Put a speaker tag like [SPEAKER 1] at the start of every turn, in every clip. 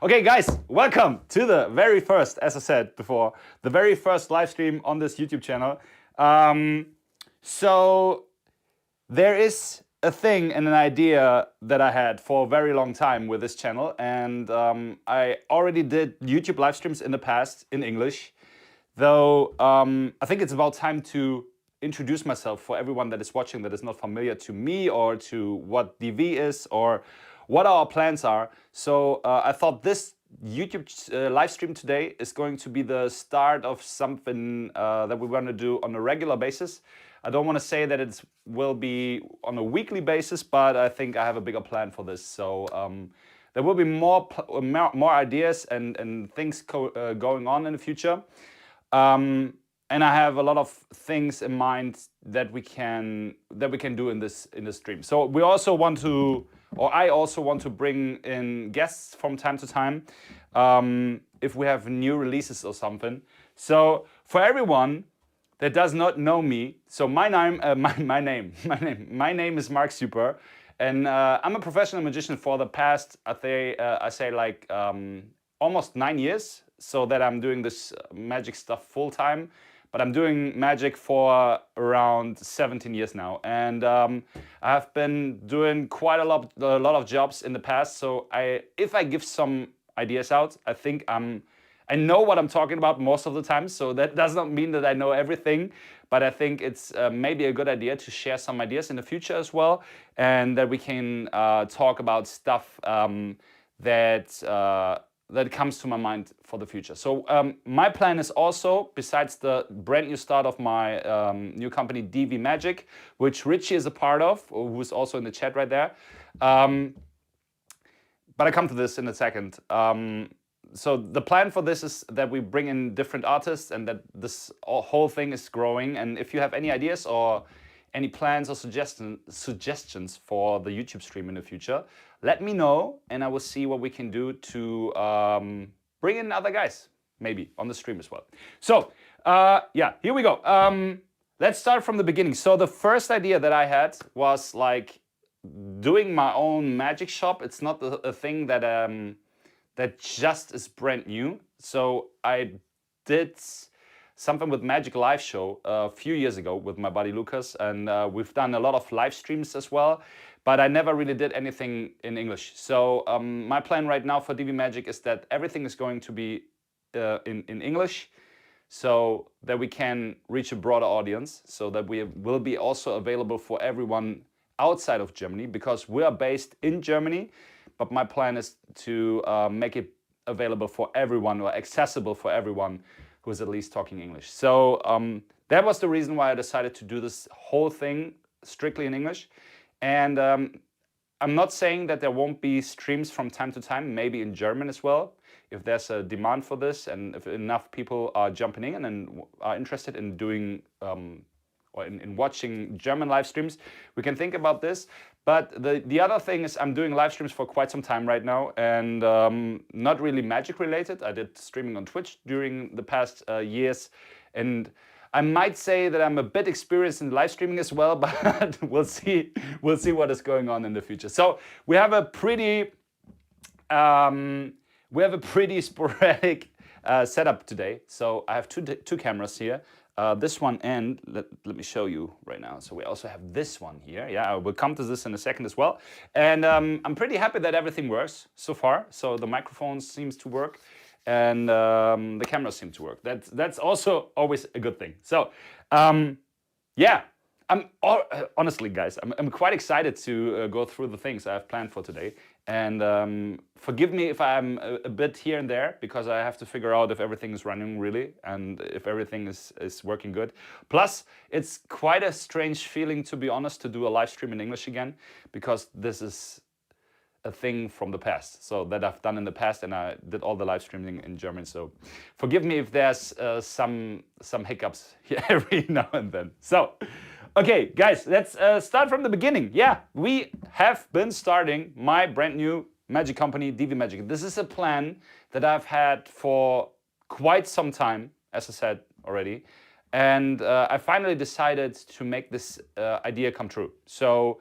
[SPEAKER 1] Okay, guys, welcome to the very first, as I said before, the very first live stream on this YouTube channel. So there is a thing and an idea that I had for a very long time with this channel, and I already did YouTube live streams in the past in English, though I think it's about time to introduce myself for everyone that is watching that is not familiar to me or to what DV is or what our plans are. So I thought this YouTube live stream today is going to be the start of something that we want to do on a regular basis. I don't want to say that it will be on a weekly basis, but I think I have a bigger plan for this. So there will be more ideas and things going on in the future. And I have a lot of things in mind that we can do in this stream. So we also want to, or I also want to bring in guests from time to time if we have new releases or something. So for everyone that does not know me, so my name is Mark Super, and I'm a professional magician for the past I say like almost 9 years. So that I'm doing this magic stuff full time, but I'm doing magic for around 17 years now, and I have been doing quite a lot of jobs in the past. So if I give some ideas out, I think I know what I'm talking about most of the time. So that does not mean that I know everything, but I think it's maybe a good idea to share some ideas in the future as well, and that we can talk about stuff that comes to my mind for the future. So my plan is also, besides the brand new start of my new company DV Magic, which Richie is a part of, who is also in the chat right there. But I come to this in a second. So the plan for this is that we bring in different artists and that this whole thing is growing. And if you have any ideas or any plans or suggestions for the YouTube stream in the future, let me know, and I will see what we can do to bring in other guys, maybe on the stream as well. So yeah, here we go. Let's start from the beginning. So the first idea that I had was like doing my own magic shop. It's not a thing that that just is brand new. So I did something with Magic Live Show a few years ago with my buddy Lucas, and we've done a lot of live streams as well, but I never really did anything in English. So my plan right now for DV Magic is that everything is going to be in English, so that we can reach a broader audience, so that we will be also available for everyone outside of Germany, because we are based in Germany, but my plan is to make it available for everyone, or accessible for everyone who is at least talking English. So that was the reason why I decided to do this whole thing strictly in English. And I'm not saying that there won't be streams from time to time, maybe in German as well, if there's a demand for this and if enough people are jumping in and are interested in doing or in watching German live streams, we can think about this. But the other thing is I'm doing live streams for quite some time right now, and not really magic related. I did streaming on Twitch during the past years, and I might say that I'm a bit experienced in live streaming as well, but we'll see what is going on in the future. So we have a pretty sporadic setup today. So I have two cameras here. This one, and let me show you right now. So we also have this one here. Yeah, I will come to this in a second as well. And I'm pretty happy that everything works so far. So the microphone seems to work, and the camera seems to work. That's also always a good thing. So yeah, honestly, guys, I'm quite excited to go through the things I have planned for today. And forgive me if I'm a bit here and there, because I have to figure out if everything is running really and if everything is working good. Plus, it's quite a strange feeling, to be honest, to do a live stream in English again, because this is a thing from the past, so that I've done in the past, and I did all the live streaming in German. So forgive me if there's some hiccups here every now and then. So. Okay, guys, let's start from the beginning. Yeah, we have been starting my brand new magic company, DV Magic. This is a plan that I've had for quite some time, as I said already. And I finally decided to make this idea come true. So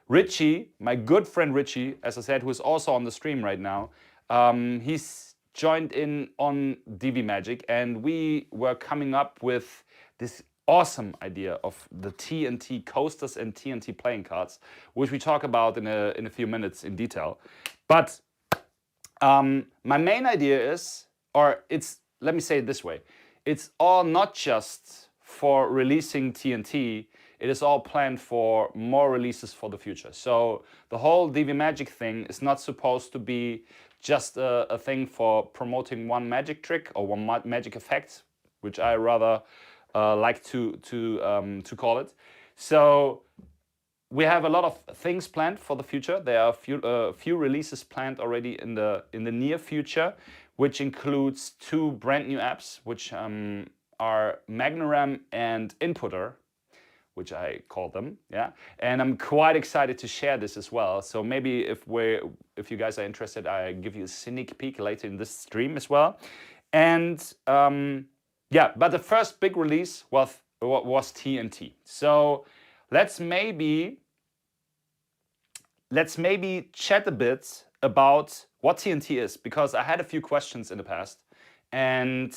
[SPEAKER 1] Richie, my good friend Richie, as I said, who is also on the stream right now, He's joined in on DV Magic, and we were coming up with this awesome idea of the TNT coasters and TNT playing cards, which we talk about in a few minutes in detail. But my main idea is, or it's, let me say it this way, it's all not just for releasing TNT, it is all planned for more releases for the future. So the whole DV Magic thing is not supposed to be just a thing for promoting one magic trick or one magic effect, which I rather like to call it. So we have a lot of things planned for the future. There are a few releases planned already in the near future, which includes two brand new apps, which are Magnoram and Inputter, which I call them, yeah. And I'm quite excited to share this as well. So maybe if you guys are interested, I give you a sneak peek later in this stream as well. And yeah, but the first big release was TNT. So let's maybe chat a bit about what TNT is, because I had a few questions in the past, and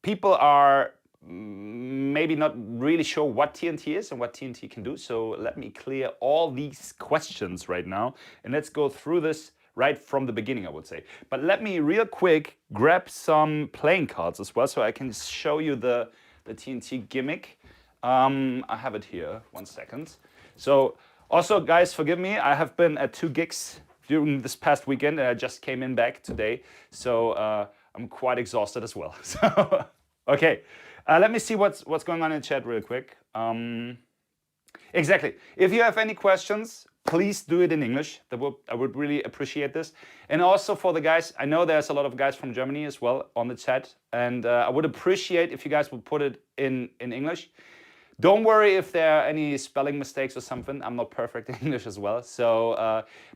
[SPEAKER 1] people are maybe not really sure what TNT is and what TNT can do. So let me clear all these questions right now, and let's go through this right from the beginning, I would say. But let me real quick grab some playing cards as well, so I can show you the TNT gimmick. I have it here, 1 second. So also, guys, forgive me, I have been at 2 gigs during this past weekend, and I just came in back today, so I'm quite exhausted as well. So okay, let me see what's going on in the chat real quick. Exactly. If you have any questions, please do it in English. I would really appreciate this. And also for the guys, I know there's a lot of guys from Germany as well on the chat, and I would appreciate if you guys would put it in English. Don't worry if there are any spelling mistakes or something. I'm not perfect in English as well. So,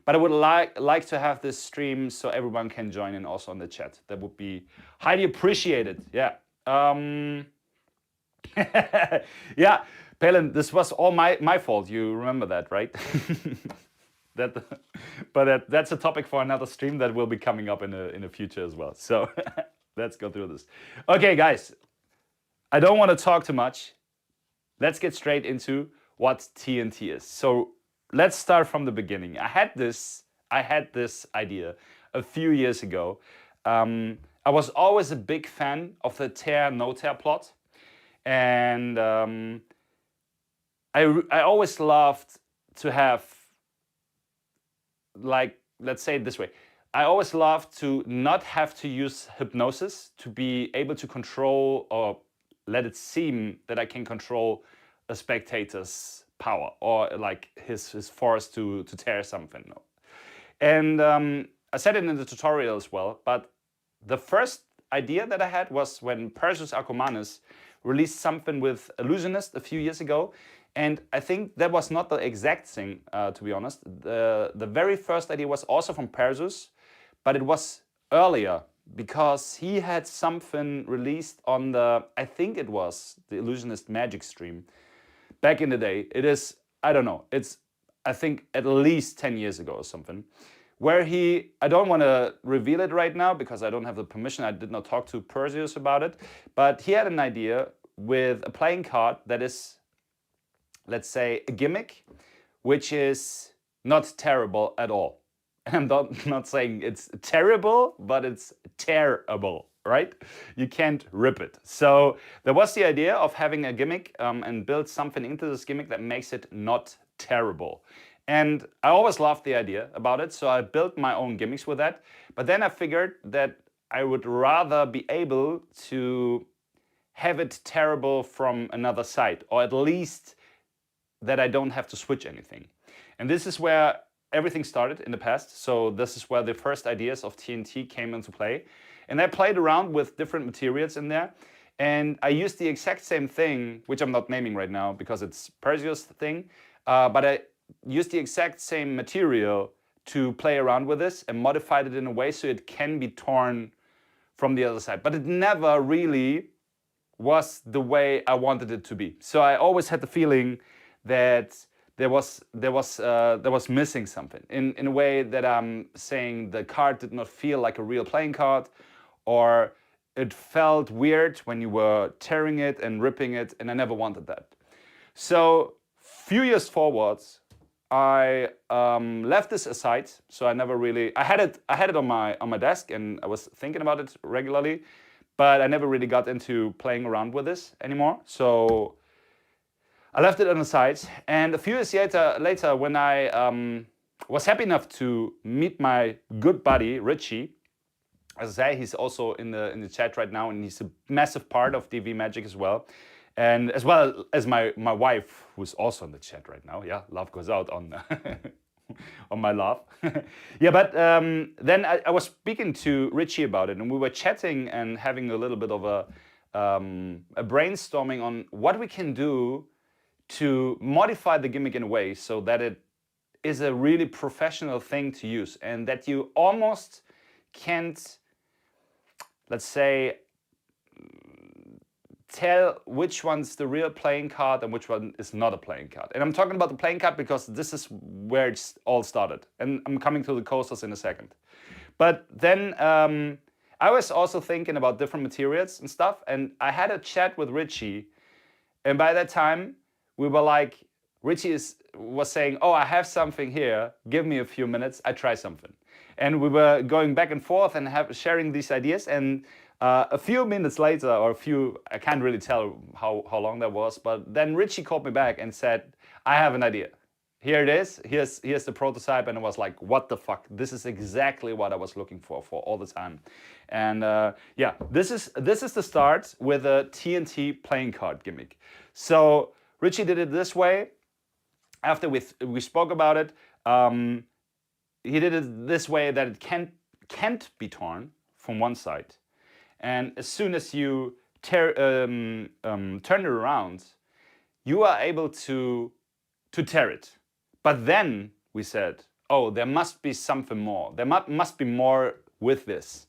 [SPEAKER 1] but I would like to have this stream so everyone can join in also on the chat. That would be highly appreciated. Yeah. Yeah, Palin, this was all my fault. You remember that, right? That's a topic for another stream that will be coming up in the future as well. So let's go through this. Okay, guys, I don't want to talk too much. Let's get straight into what TNT is. So let's start from the beginning. I had this idea a few years ago. I was always a big fan of the tear no tear plot, and I always loved to have, like, let's say it this way. I always loved to not have to use hypnosis to be able to control or let it seem that I can control a spectator's power or like his force to tear something. And I said it in the tutorial as well, but the first idea that I had was when Perseus Arcomanus released something with Illusionist a few years ago, and I think that was not the exact thing, to be honest. The very first idea was also from Perseus, but it was earlier, because he had something released on the, I think it was the Illusionist Magic stream back in the day. It is, I don't know, it's, I think at least 10 years ago or something, where I don't want to reveal it right now because I don't have the permission. I did not talk to Perseus about it, but he had an idea with a playing card that is, let's say, a gimmick, which is not terrible at all. I'm not saying it's terrible, but it's tearable, right? You can't rip it. So there was the idea of having a gimmick and build something into this gimmick that makes it not terrible. And I always loved the idea about it, so I built my own gimmicks with that. But then I figured that I would rather be able to have it terrible from another side, or at least that I don't have to switch anything. And this is where everything started in the past. So this is where the first ideas of TNT came into play. And I played around with different materials in there. And I used the exact same thing, which I'm not naming right now because it's Perseus' thing. But I used the exact same material to play around with this and modified it in a way so it can be torn from the other side. But it never really was the way I wanted it to be. So I always had the feeling that there was missing something in a way that I'm saying the card did not feel like a real playing card, or it felt weird when you were tearing it and ripping it, and I never wanted that. So few years forwards, I left this aside. So I never really I had it on my desk, and I was thinking about it regularly, but I never really got into playing around with this anymore. So I left it on the side, and a few years later when I was happy enough to meet my good buddy Richie, as I say, he's also in the chat right now, and he's a massive part of DV Magic as well as my wife, who's also in the chat right now. Yeah, love goes out on on my love. Yeah, but then I was speaking to Richie about it, and we were chatting and having a little bit of a brainstorming on what we can do to modify the gimmick in a way so that it is a really professional thing to use, and that you almost can't, let's say, tell which one's the real playing card and which one is not a playing card. And I'm talking about the playing card because this is where it's all started. And I'm coming to the coasters in a second. But then I was also thinking about different materials and stuff. And I had a chat with Richie. And by that time, we were like, Richie was saying, oh, I have something here. Give me a few minutes. I try something. And we were going back and forth and sharing these ideas. And a few minutes later, I can't really tell how long that was, but then Richie called me back and said, I have an idea. Here it is. Here's the prototype. And I was like, what the fuck? This is exactly what I was looking for all the time. And yeah, this is the start with a TNT playing card gimmick. So Richie did it this way. After we spoke about it, he did it this way that it can't be torn from one side. And as soon as you turn it around, you are able to tear it. But then we said, oh, there must be something more. There must be more with this.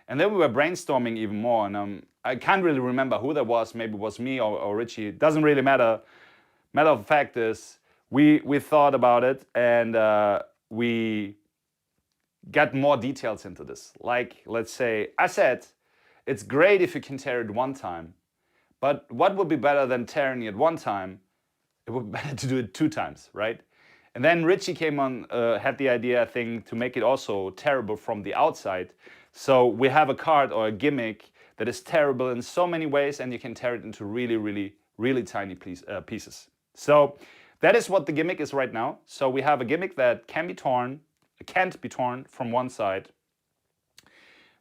[SPEAKER 1] And then we were brainstorming even more. And I can't really remember who that was. Maybe it was me or Richie. It doesn't really matter. Matter of fact is, we thought about it, and we got more details into this. Like, let's say, I said, it's great if you can tear it one time, but what would be better than tearing it one time? It would be better to do it 2 times, right? And then Richie came on, had the idea, I think, to make it also tearable from the outside. So we have a card or a gimmick that is tearable in so many ways, and you can tear it into really, really, really tiny pieces. So that is what the gimmick is right now. So we have a gimmick that can't be torn from one side.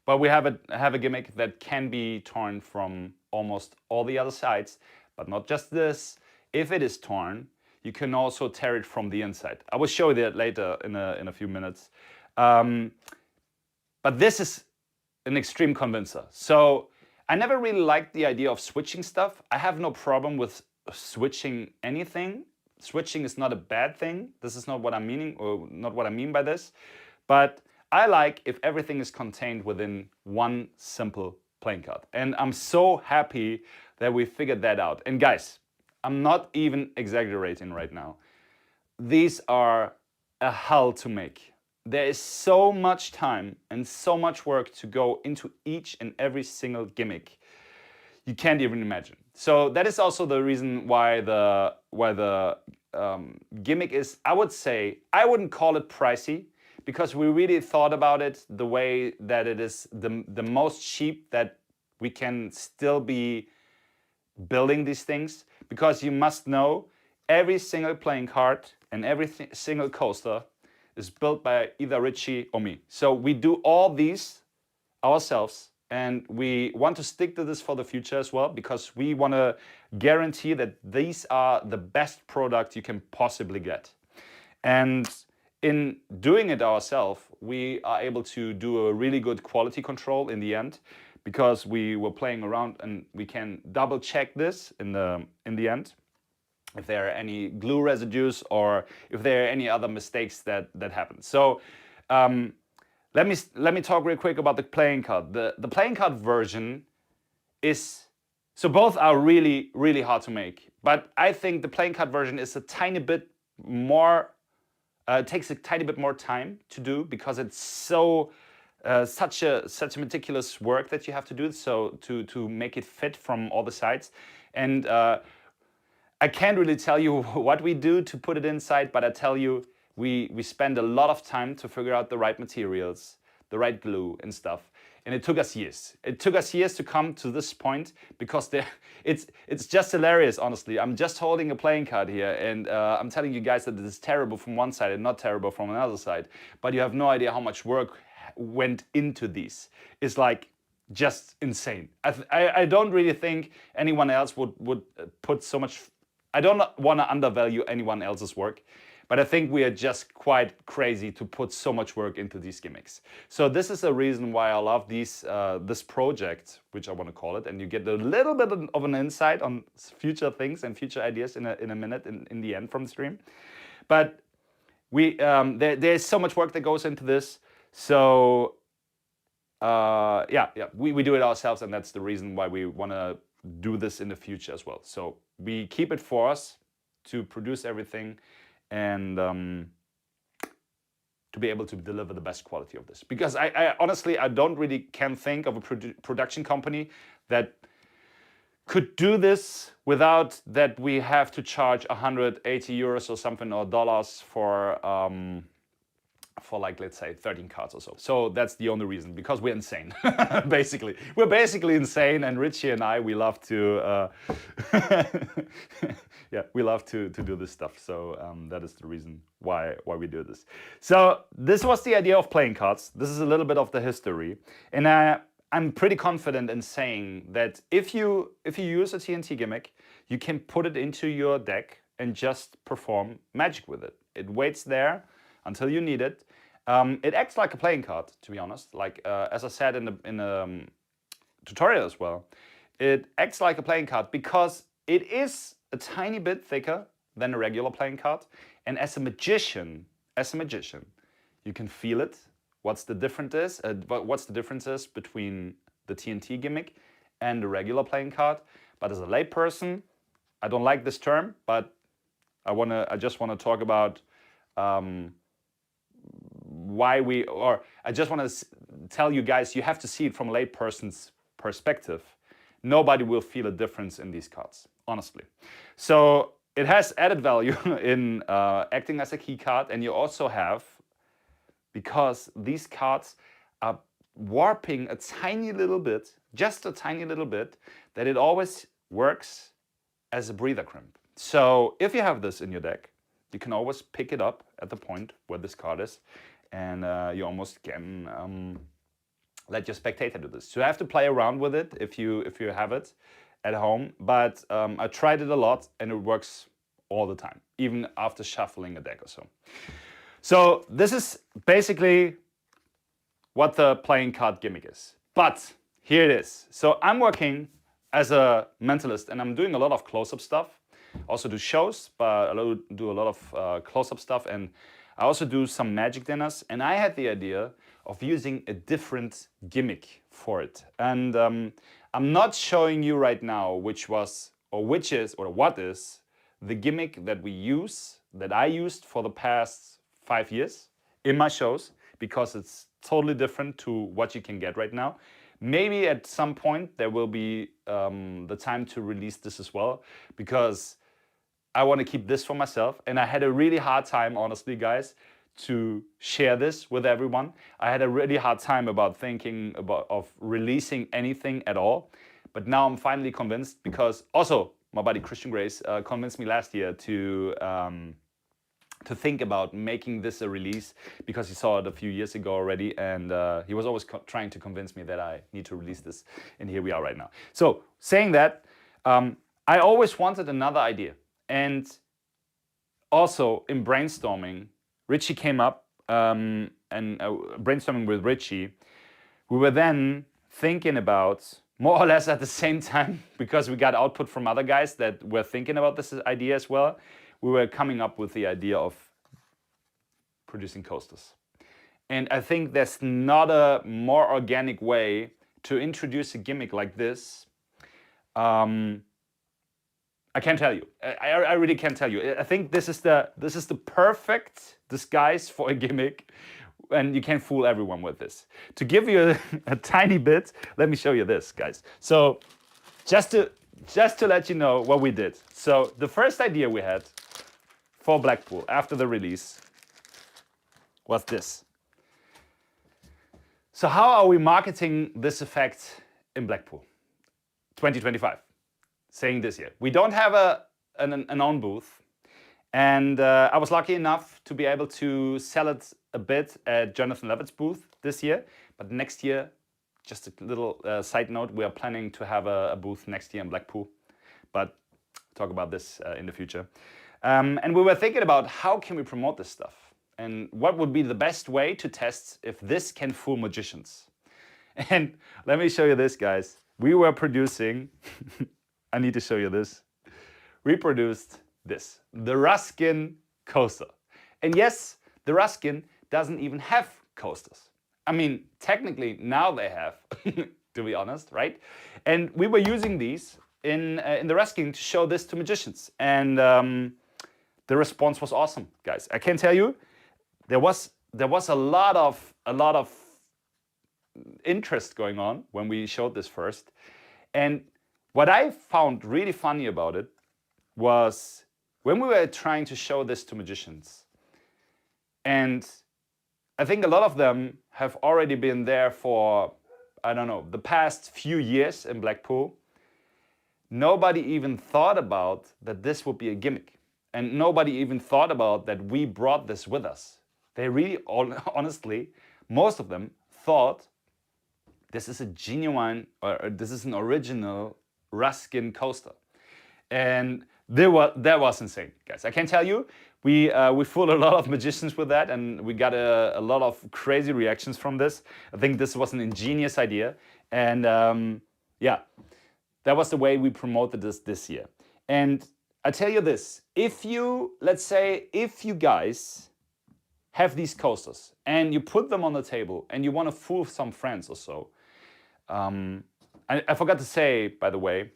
[SPEAKER 1] But we have a gimmick that can be torn from almost all the other sides. But not just this. If it is torn, you can also tear it from the inside. I will show you that later in a few minutes. But this is an extreme convincer. So I never really liked the idea of switching stuff. I have no problem with switching anything. Switching is not a bad thing. This is not what I'm meaning, or not what I mean by this. But I like if everything is contained within one simple playing card. And I'm so happy that we figured that out. And guys, I'm not even exaggerating right now. These are a hell to make. There is so much time and so much work to go into each and every single gimmick. You can't even imagine. So that is also the reason why the gimmick is, I would say, I wouldn't call it pricey, because we really thought about it the way that it is the most cheap that we can still be building these things. Because you must know, every single playing card and every single coaster is built by either Richie or me. So we do all these ourselves, and we want to stick to this for the future as well, because we want to guarantee that these are the best product you can possibly get. And in doing it ourselves, we are able to do a really good quality control in the end, because we were playing around and we can double check this in the end, if there are any glue residues or if there are any other mistakes that happen. So let me talk real quick about the playing card. The playing card version is, so both are really, really hard to make, but I think the playing card version is a tiny bit more, it takes a tiny bit more time to do because it's so such a meticulous work that you have to do. So to make it fit from all the sides, and I can't really tell you what we do to put it inside, but I tell you, we spend a lot of time to figure out the right materials, the right glue and stuff. And it took us years. It took us years to come to this point because it's just hilarious, honestly. I'm just holding a playing card here and I'm telling you guys that this is terrible from one side and not terrible from another side. But you have no idea how much work went into these. It's like just insane. I don't really think anyone else would put so much. I don't want to undervalue anyone else's work, but I think we are just quite crazy to put so much work into these gimmicks. So this is a reason why I love this project, which I want to call it, and you get a little bit of an insight on future things and future ideas in a minute in the end from the stream. But there's so much work that goes into this. So we do it ourselves, and that's the reason why we want to do this in the future as well. So we keep it for us to produce everything and to be able to deliver the best quality of this. Because I honestly, I don't really can think of a production company that could do this without that we have to charge 180 euros or something, or dollars for like, let's say 13 cards or so. So that's the only reason, because we're insane. Basically, we're basically insane, and Richie and I, we love to we love to do this stuff. So that is the reason why we do this. So this was the idea of playing cards. This is a little bit of the history, and I'm pretty confident in saying that if you use a TNT gimmick, you can put it into your deck and just perform magic with it. It waits there until you need it. It acts like a playing card, to be honest. Like as I said in the tutorial as well, it acts like a playing card because it is a tiny bit thicker than a regular playing card. And as a magician, you can feel it. What's the difference is between the TNT gimmick and the regular playing card. But as a layperson, I don't like this term, but I just want to talk about I just want to tell you guys, you have to see it from a layperson's perspective. Nobody will feel a difference in these cards, honestly. So it has added value in acting as a key card, and you also have, because these cards are warping a tiny little bit, just a tiny little bit, that it always works as a breather crimp. So if you have this in your deck, you can always pick it up at the point where this card is, and you almost can let your spectator do this. So you have to play around with it if you have it at home, but I tried it a lot and it works all the time, even after shuffling a deck or so. So this is basically what the playing card gimmick is. But here it is. So I'm working as a mentalist, and I'm doing a lot of close-up stuff. Also do shows, but I do a lot of close-up stuff, and I also do some magic dinners. And I had the idea of using a different gimmick for it. And I'm not showing you right now what is the gimmick that I used for the past 5 years in my shows, because it's totally different to what you can get right now. Maybe at some point there will be the time to release this as well, because I want to keep this for myself. And I had a really hard time, honestly, guys, to share this with everyone. I had a really hard time about thinking of releasing anything at all. But now I'm finally convinced, because also my buddy Christian Grace convinced me last year to think about making this a release, because he saw it a few years ago already, and he was always trying to convince me that I need to release this, and here we are right now. So saying that, I always wanted another idea, and also in brainstorming, Richie came up, and brainstorming with Richie, we were then thinking about, more or less at the same time, because we got output from other guys that were thinking about this idea as well, we were coming up with the idea of producing coasters. And I think there's not a more organic way to introduce a gimmick like this I can't tell you. I really can't tell you. I think this is the perfect disguise for a gimmick, and you can't fool everyone with this. To give you a tiny bit, let me show you this, guys. So just to let you know what we did. So the first idea we had for Blackpool after the release was this. So how are we marketing this effect in Blackpool 2025? Saying this year. We don't have an own booth, and I was lucky enough to be able to sell it a bit at Jonathan Levitt's booth this year. But next year, just a little side note, we are planning to have a booth next year in Blackpool, but talk about this in the future. And we were thinking about how can we promote this stuff, and what would be the best way to test if this can fool magicians. And let me show you this, guys. We were producing. I need to show you this. We produced this, the Ruskin coaster. And yes, the Ruskin doesn't even have coasters. I mean, technically now they have, to be honest, right? And we were using these in the Ruskin to show this to magicians. And the response was awesome, guys. I can tell you, there was a lot of interest going on when we showed this first. And what I found really funny about it was when we were trying to show this to magicians, and I think a lot of them have already been there for, I don't know, the past few years in Blackpool, nobody even thought about that this would be a gimmick. And nobody even thought about that we brought this with us. They really, honestly, most of them thought this is a genuine, or this is an original Ruskin coaster. And that was insane, guys. I can tell you, we fooled a lot of magicians with that, and we got a lot of crazy reactions from this. I think this was an ingenious idea, and yeah, that was the way we promoted this year. And I tell you this, let's say if you guys have these coasters and you put them on the table and you want to fool some friends or so, I forgot to say, by the way,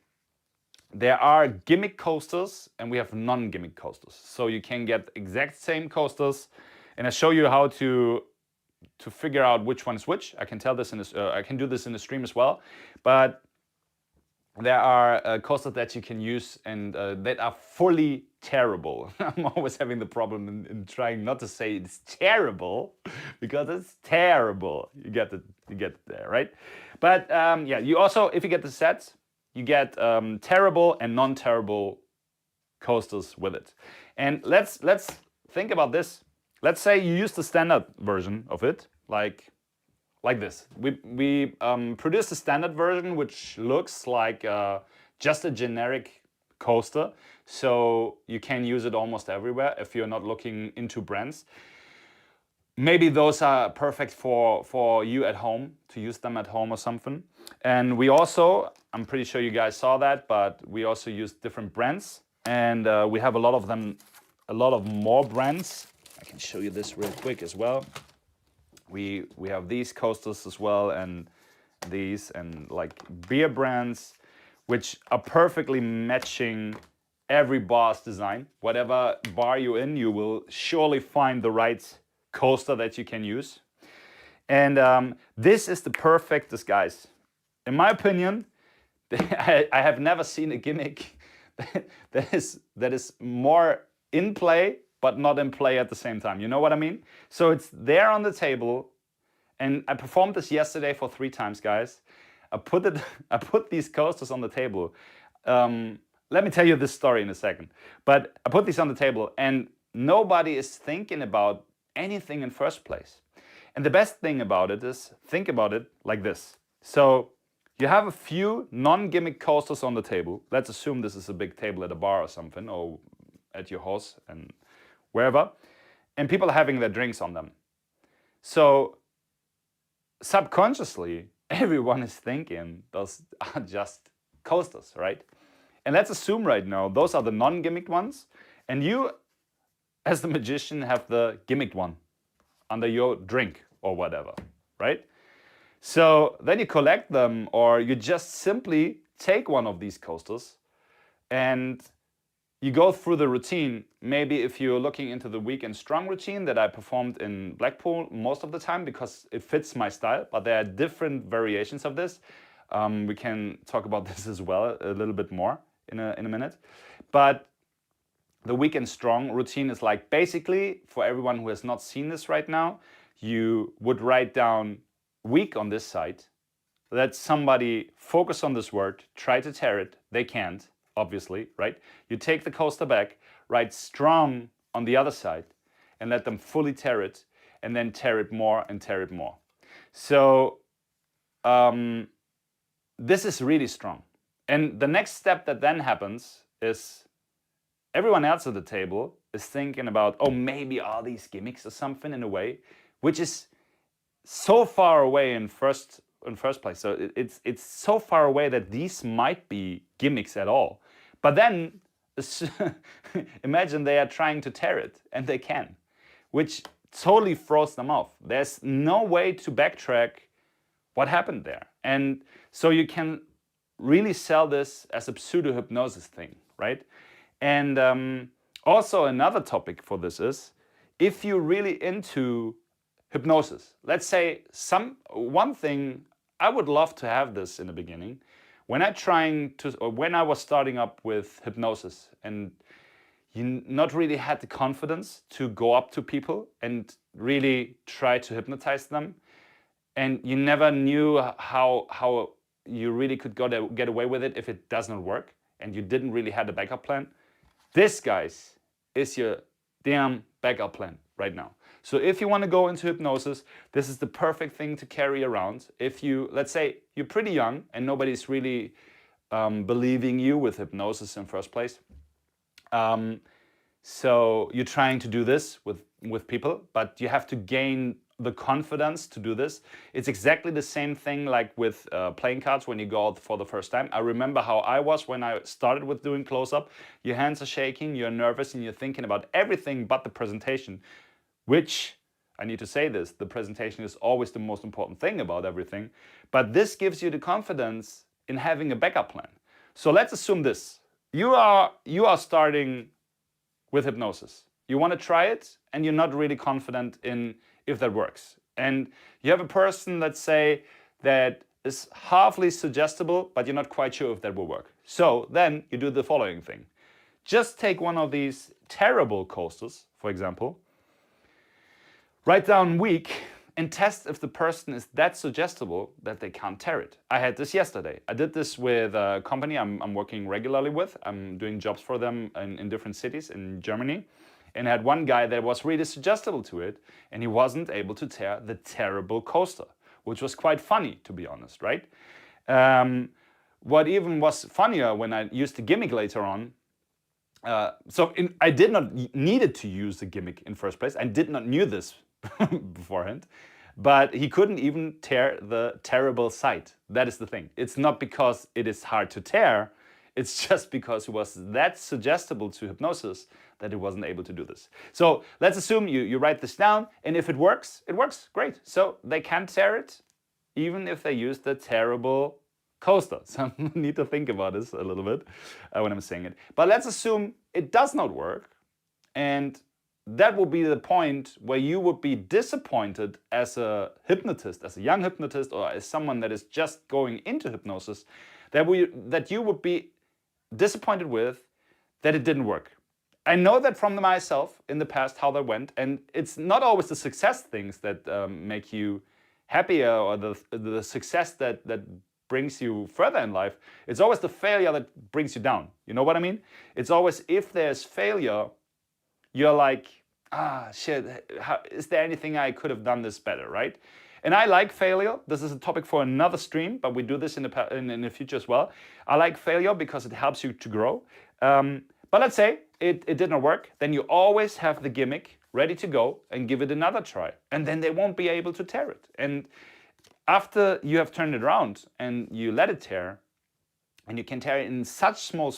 [SPEAKER 1] there are gimmick coasters and we have non-gimmick coasters. So you can get exact same coasters, and I show you how to figure out which one is which. I can tell this I can do this in the stream as well, but there are coasters that you can use and that are fully terrible. I'm always having the problem in trying not to say it's terrible, because it's terrible. You get it there, right? But yeah, you also, if you get the sets, you get terrible and non-terrible coasters with it. And let's think about this. Let's say you use the standard version of it, like this. We produced a standard version which looks like just a generic coaster, so you can use it almost everywhere if you're not looking into brands. Maybe those are perfect for you at home, to use them at home or something. And we also, I'm pretty sure you guys saw that, but we also use different brands, and we have a lot of them, a lot of more brands. I can show you this real quick as well. We have these coasters as well, and these, and like beer brands, which are perfectly matching every bar's design. Whatever bar you're in, you will surely find the right coaster that you can use. And this is the perfect disguise. In my opinion, I have never seen a gimmick that is more in play but not in play at the same time. You know what I mean? So it's there on the table, and I performed this yesterday for 3 times, guys. I put these coasters on the table. Let me tell you this story in a second. But I put these on the table, and nobody is thinking about anything in first place. And the best thing about it is, think about it like this. So you have a few non-gimmick coasters on the table. Let's assume this is a big table at a bar or something, or at your house and wherever. And people are having their drinks on them. So subconsciously, everyone is thinking those are just coasters, right? And let's assume right now those are the non-gimmicked ones, and you, as the magician, have the gimmicked one under your drink or whatever, right? So then you collect them, or you just simply take one of these coasters and you go through the routine. Maybe if you're looking into the weak and strong routine that I performed in Blackpool most of the time because it fits my style, but there are different variations of this. We can talk about this as well a little bit more in a minute. But the weak and strong routine is like basically, for everyone who has not seen this right now, you would write down weak on this side. Let somebody focus on this word, try to tear it. They can't, obviously, right? You take the coaster back, write strong on the other side, and let them fully tear it, and then tear it more and tear it more. So this is really strong. And the next step that then happens is everyone else at the table is thinking about, oh, maybe all these gimmicks or something in a way, which is so far away in first place. So it's so far away that these might be gimmicks at all. But then imagine they are trying to tear it and they can, which totally throws them off. There's no way to backtrack what happened there. And so you can really sell this as a pseudo hypnosis thing, right? And also another topic for this is if you're really into hypnosis. Let's say one thing, I would love to have this in the beginning. When I was starting up with hypnosis and you not really had the confidence to go up to people and really try to hypnotize them, and you never knew how you really could get away with it if it doesn't work, and you didn't really have a backup plan. This, guys, is your damn backup plan right now. So if you want to go into hypnosis, this is the perfect thing to carry around. If you, let's say you're pretty young and nobody's really believing you with hypnosis in first place. So you're trying to do this with people, but you have to gain the confidence to do this. It's exactly the same thing like with playing cards when you go out for the first time. I remember how I was when I started with doing close-up. Your hands are shaking, you're nervous, and you're thinking about everything but the presentation, which, I need to say this, the presentation is always the most important thing about everything. But this gives you the confidence in having a backup plan. So let's assume this. You are starting with hypnosis. You want to try it and you're not really confident in if that works. And you have a person, let's say, that is halfly suggestible, but you're not quite sure if that will work. So then you do the following thing. Just take one of these terrible coasters, for example, write down weak and test if the person is that suggestible that they can't tear it. I had this yesterday. I did this with a company I'm working regularly with. I'm doing jobs for them in different cities in Germany. And I had one guy that was really suggestible to it, and he wasn't able to tear the terrible coaster, which was quite funny, to be honest, right? What even was funnier when I used the gimmick later on, I did not needed to use the gimmick in first place. I did not knew this beforehand, but he couldn't even tear the terrible side. That is the thing. It's not because it is hard to tear, it's just because he was that suggestible to hypnosis that he wasn't able to do this. So let's assume you write this down, and if it works, great. So they can tear it, even if they use the terrible coaster. So I need to think about this a little bit when I'm saying it. But let's assume it does not work, and that will be the point where you would be disappointed as a hypnotist, as a young hypnotist, or as someone that is just going into hypnosis, that you would be disappointed with that it didn't work. I know that from myself in the past how that went, and it's not always the success things that make you happier or the success that brings you further in life. It's always the failure that brings you down. You know what I mean? It's always if there's failure, you're like, shit, is there anything I could have done this better, right? And I like failure. This is a topic for another stream, but we do this in the future as well. I like failure because it helps you to grow. But let's say it did not work. Then you always have the gimmick ready to go and give it another try. And then they won't be able to tear it. And after you have turned it around and you let it tear, and you can tear it in such small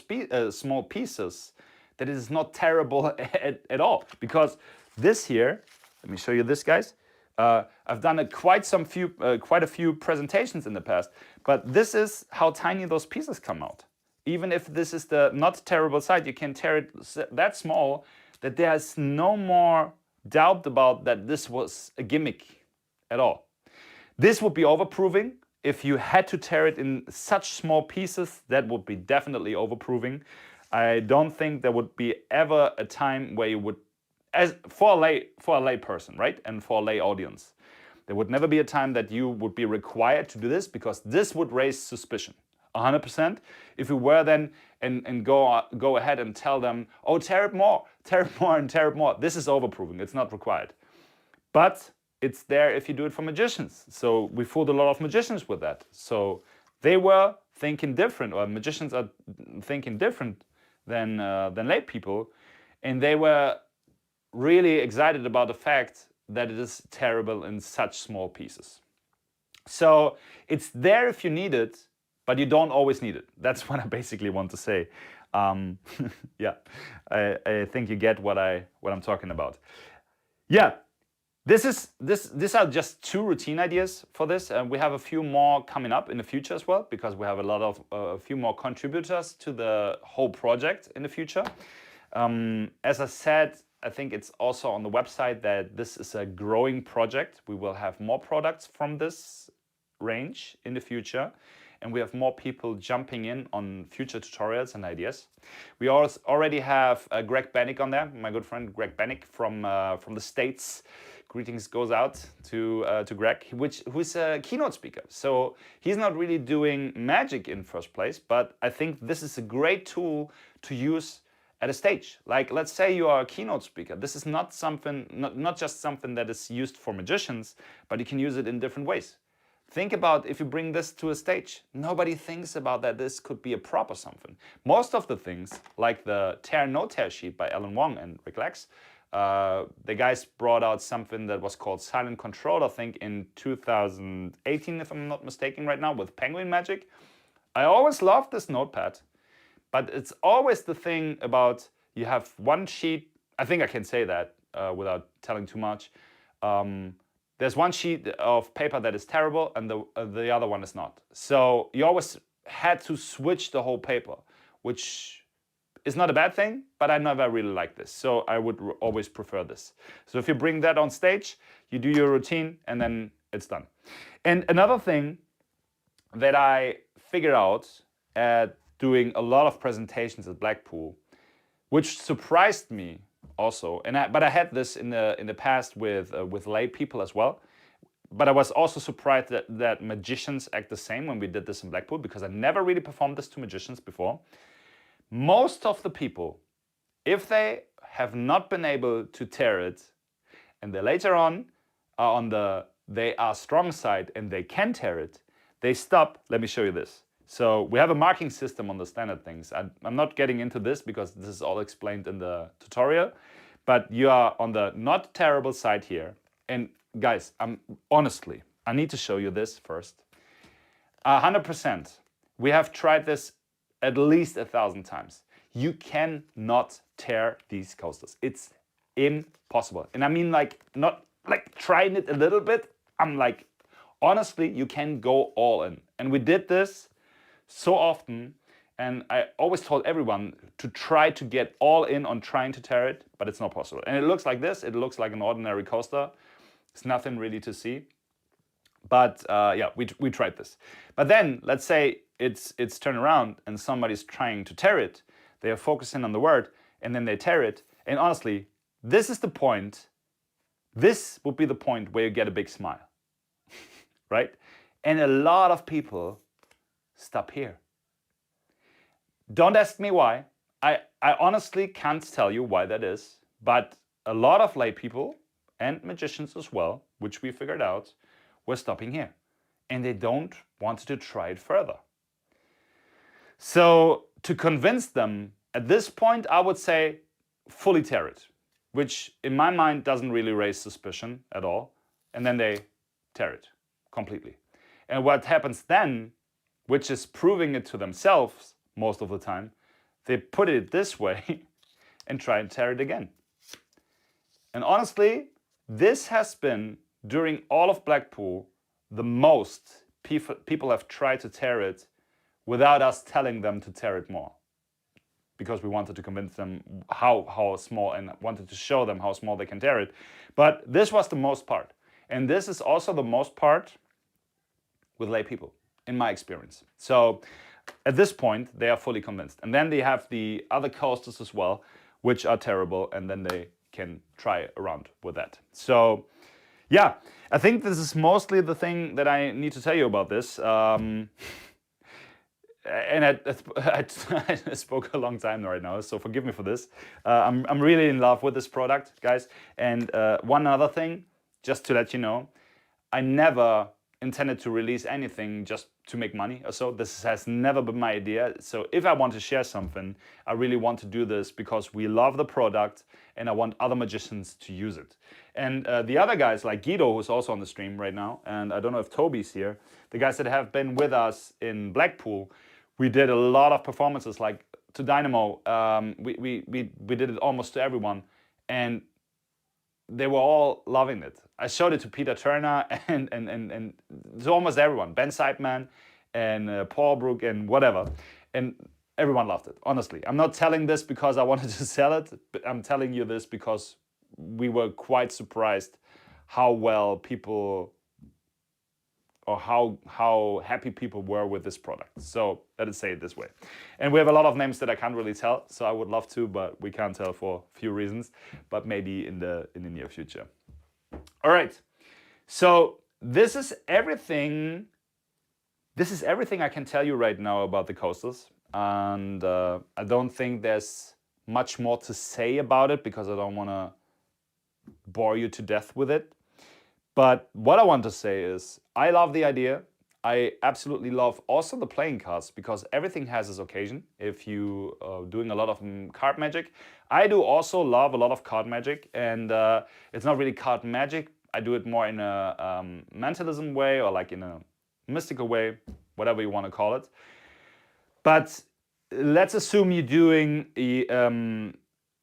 [SPEAKER 1] pieces that it is not terrible at all. Because this here, let me show you this, guys. I've done quite a few presentations in the past, but this is how tiny those pieces come out. even if this is the not terrible side, you can tear it that small that there's no more doubt about that this was a gimmick at all. This would be overproving. If you had to tear it in such small pieces, that would be definitely overproving. I don't think there would be ever a time where you would, as for a lay person, right, and for a lay audience, there would never be a time that you would be required to do this, because this would raise suspicion. 100%. If you were then and go ahead and tell them, oh, tear it more, and tear it more. This is overproving. It's not required. But it's there if you do it for magicians. So we fooled a lot of magicians with that. So they were thinking different, or magicians are thinking different than lay people, and they were really excited about the fact that it is terrible in such small pieces. So it's there if you need it, but you don't always need it. That's what I basically want to say. Yeah, I think you get what I'm talking about. Yeah, these are just 2 routine ideas for this, and we have a few more coming up in the future as well, because we have a few more contributors to the whole project in the future. As I said, I think it's also on the website that this is a growing project. We will have more products from this range in the future, and we have more people jumping in on future tutorials and ideas. We also already have Greg Bannick on there, my good friend Greg Bannick from the States. Greetings goes out to Greg, who's a keynote speaker. So he's not really doing magic in first place, but I think this is a great tool to use at a stage. Like, let's say you are a keynote speaker. This is not just something that is used for magicians, but you can use it in different ways. Think about if you bring this to a stage. Nobody thinks about that this could be a prop or something. Most of the things, like the tear no tear sheet by Alan Wong and Rick Lax, the guys brought out something that was called Silent Control, I think in 2018, if I'm not mistaken right now, with Penguin Magic. I always loved this notepad, but it's always the thing about you have one sheet. I think I can say that without telling too much. There's one sheet of paper that is terrible and the other one is not. So you always had to switch the whole paper, which is not a bad thing, but I never really liked this. So I would always prefer this. So if you bring that on stage, you do your routine and then it's done. And another thing that I figured out at doing a lot of presentations at Blackpool, which surprised me also, but I had this in the past with lay people as well. But I was also surprised that magicians act the same when we did this in Blackpool, because I never really performed this to magicians before. Most of the people, if they have not been able to tear it, and they later on are on they are strong side and they can tear it, they stop. Let me show you this. So we have a marking system on the standard things. I'm not getting into this because this is all explained in the tutorial, but you are on the not terrible side here. And guys, honestly, I need to show you this first. 100%. We have tried this at least 1,000 times. You cannot tear these coasters. It's impossible. And I mean, like, not like trying it a little bit. I'm like, honestly, you can go all in. And we did this so often, and I always told everyone to try to get all in on trying to tear it, but it's not possible. And it looks like this. It looks like an ordinary coaster. It's nothing really to see. But yeah, we tried this. But then let's say it's turned around and somebody's trying to tear it. They are focusing on the word and then they tear it. And honestly, this is the point. This would be the point where you get a big smile, right? And a lot of people stop here. Don't ask me why. I honestly can't tell you why that is. But a lot of lay people and magicians as well, which we figured out, were stopping here. And they don't want to try it further. So to convince them, at this point, I would say fully tear it, which in my mind doesn't really raise suspicion at all. And then they tear it completely. And what happens then, which is proving it to themselves most of the time, they put it this way and try and tear it again. And honestly, this has been, during all of Blackpool, the most people have tried to tear it without us telling them to tear it more, because we wanted to convince them how small, and wanted to show them how small they can tear it. But this was the most part. And this is also the most part with lay people, in my experience. So at this point, they are fully convinced. And then they have the other coasters as well, which are terrible, and then they can try around with that. So yeah, I think this is mostly the thing that I need to tell you about this. And I spoke a long time right now, so forgive me for this. I'm really in love with this product, guys. And one other thing, just to let you know, I never intended to release anything just to make money or so. This has never been my idea. So if I want to share something, I really want to do this because we love the product and I want other magicians to use it. And the other guys like Guido, who's also on the stream right now, and I don't know if Toby's here, the guys that have been with us in Blackpool, we did a lot of performances like to Dynamo. We did it almost to everyone, and they were all loving it. I showed it to Peter Turner and to almost everyone, Ben Seidman and Paul Brook and whatever, and everyone loved it. Honestly, I'm not telling this because I wanted to sell it, but I'm telling you this because we were quite surprised how well people, or how happy people were with this product. So let us say it this way. And we have a lot of names that I can't really tell, so I would love to, but we can't tell for a few reasons, but maybe in the near future. All right, so this is everything I can tell you right now about the coasters. And I don't think there's much more to say about it because I don't want to bore you to death with it. But what I want to say is I love the idea. I absolutely love also the playing cards because everything has its occasion. If you are doing a lot of card magic, I do also love a lot of card magic, and it's not really card magic. I do it more in a mentalism way, or like in a mystical way, whatever you want to call it. But let's assume you're doing a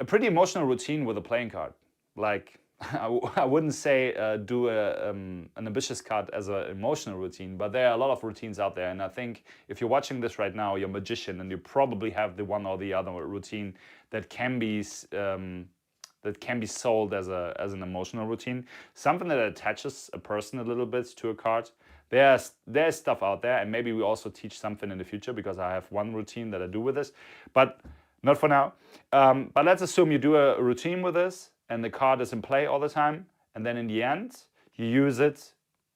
[SPEAKER 1] pretty emotional routine with a playing card. Like, I wouldn't say do an ambitious card as an emotional routine, but there are a lot of routines out there. And I think if you're watching this right now, you're a magician, and you probably have the one or the other routine that can be sold as an emotional routine, something that attaches a person a little bit to a card. There's stuff out there, and maybe we also teach something in the future because I have one routine that I do with this, but not for now. But let's assume you do a routine with this, and the card is in play all the time, and then in the end, you use it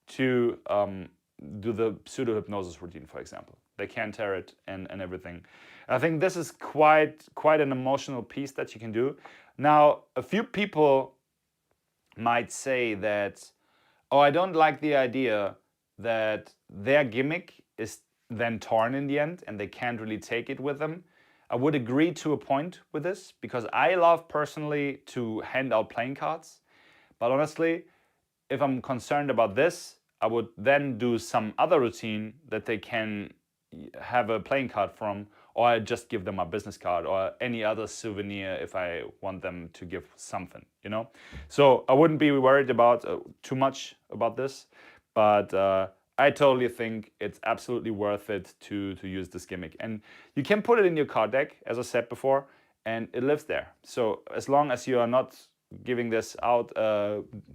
[SPEAKER 1] to do the pseudo-hypnosis routine, for example. They can tear it and everything. I think this is quite an emotional piece that you can do. Now, a few people might say that, oh, I don't like the idea that their gimmick is then torn in the end and they can't really take it with them. I would agree to a point with this because I love personally to hand out playing cards. But honestly, if I'm concerned about this, I would then do some other routine that they can have a playing card from, or I just give them a business card or any other souvenir if I want them to give something, you know? So I wouldn't be worried about too much about this, but I totally think it's absolutely worth it to use this gimmick. And you can put it in your card deck, as I said before, and it lives there. So as long as you are not giving this out,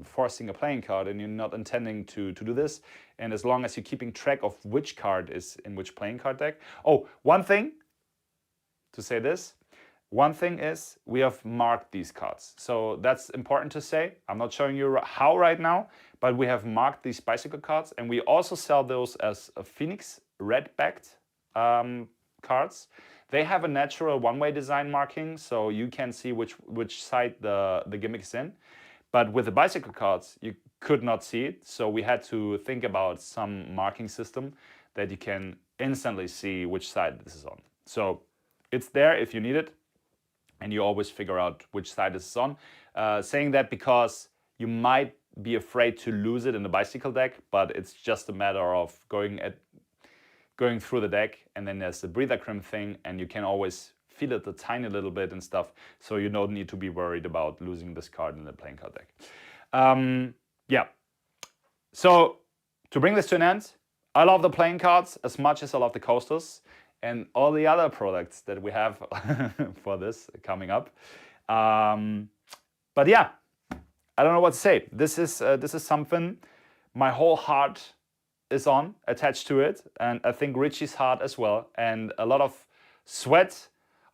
[SPEAKER 1] forcing a playing card, and you're not intending to do this, and as long as you're keeping track of which card is in which playing card deck. Oh, one thing to say this. One thing is we have marked these cards. So that's important to say. I'm not showing you how right now, but we have marked these bicycle cards, and we also sell those as a Phoenix red-backed cards. They have a natural one-way design marking, so you can see which side the gimmick is in. But with the bicycle cards, you could not see it, so we had to think about some marking system that you can instantly see which side this is on. So it's there if you need it, and you always figure out which side this is on. Saying that because you might be afraid to lose it in the bicycle deck, but it's just a matter of going through the deck, and then there's the breather crimp thing, and you can always feel it a tiny little bit and stuff, so you don't need to be worried about losing this card in the playing card deck. Yeah, so to bring this to an end, I love the playing cards as much as I love the coasters, and all the other products that we have for this coming up. But yeah, I don't know what to say. This is something my whole heart is attached to it, and I think Richie's heart as well, and a lot of sweat,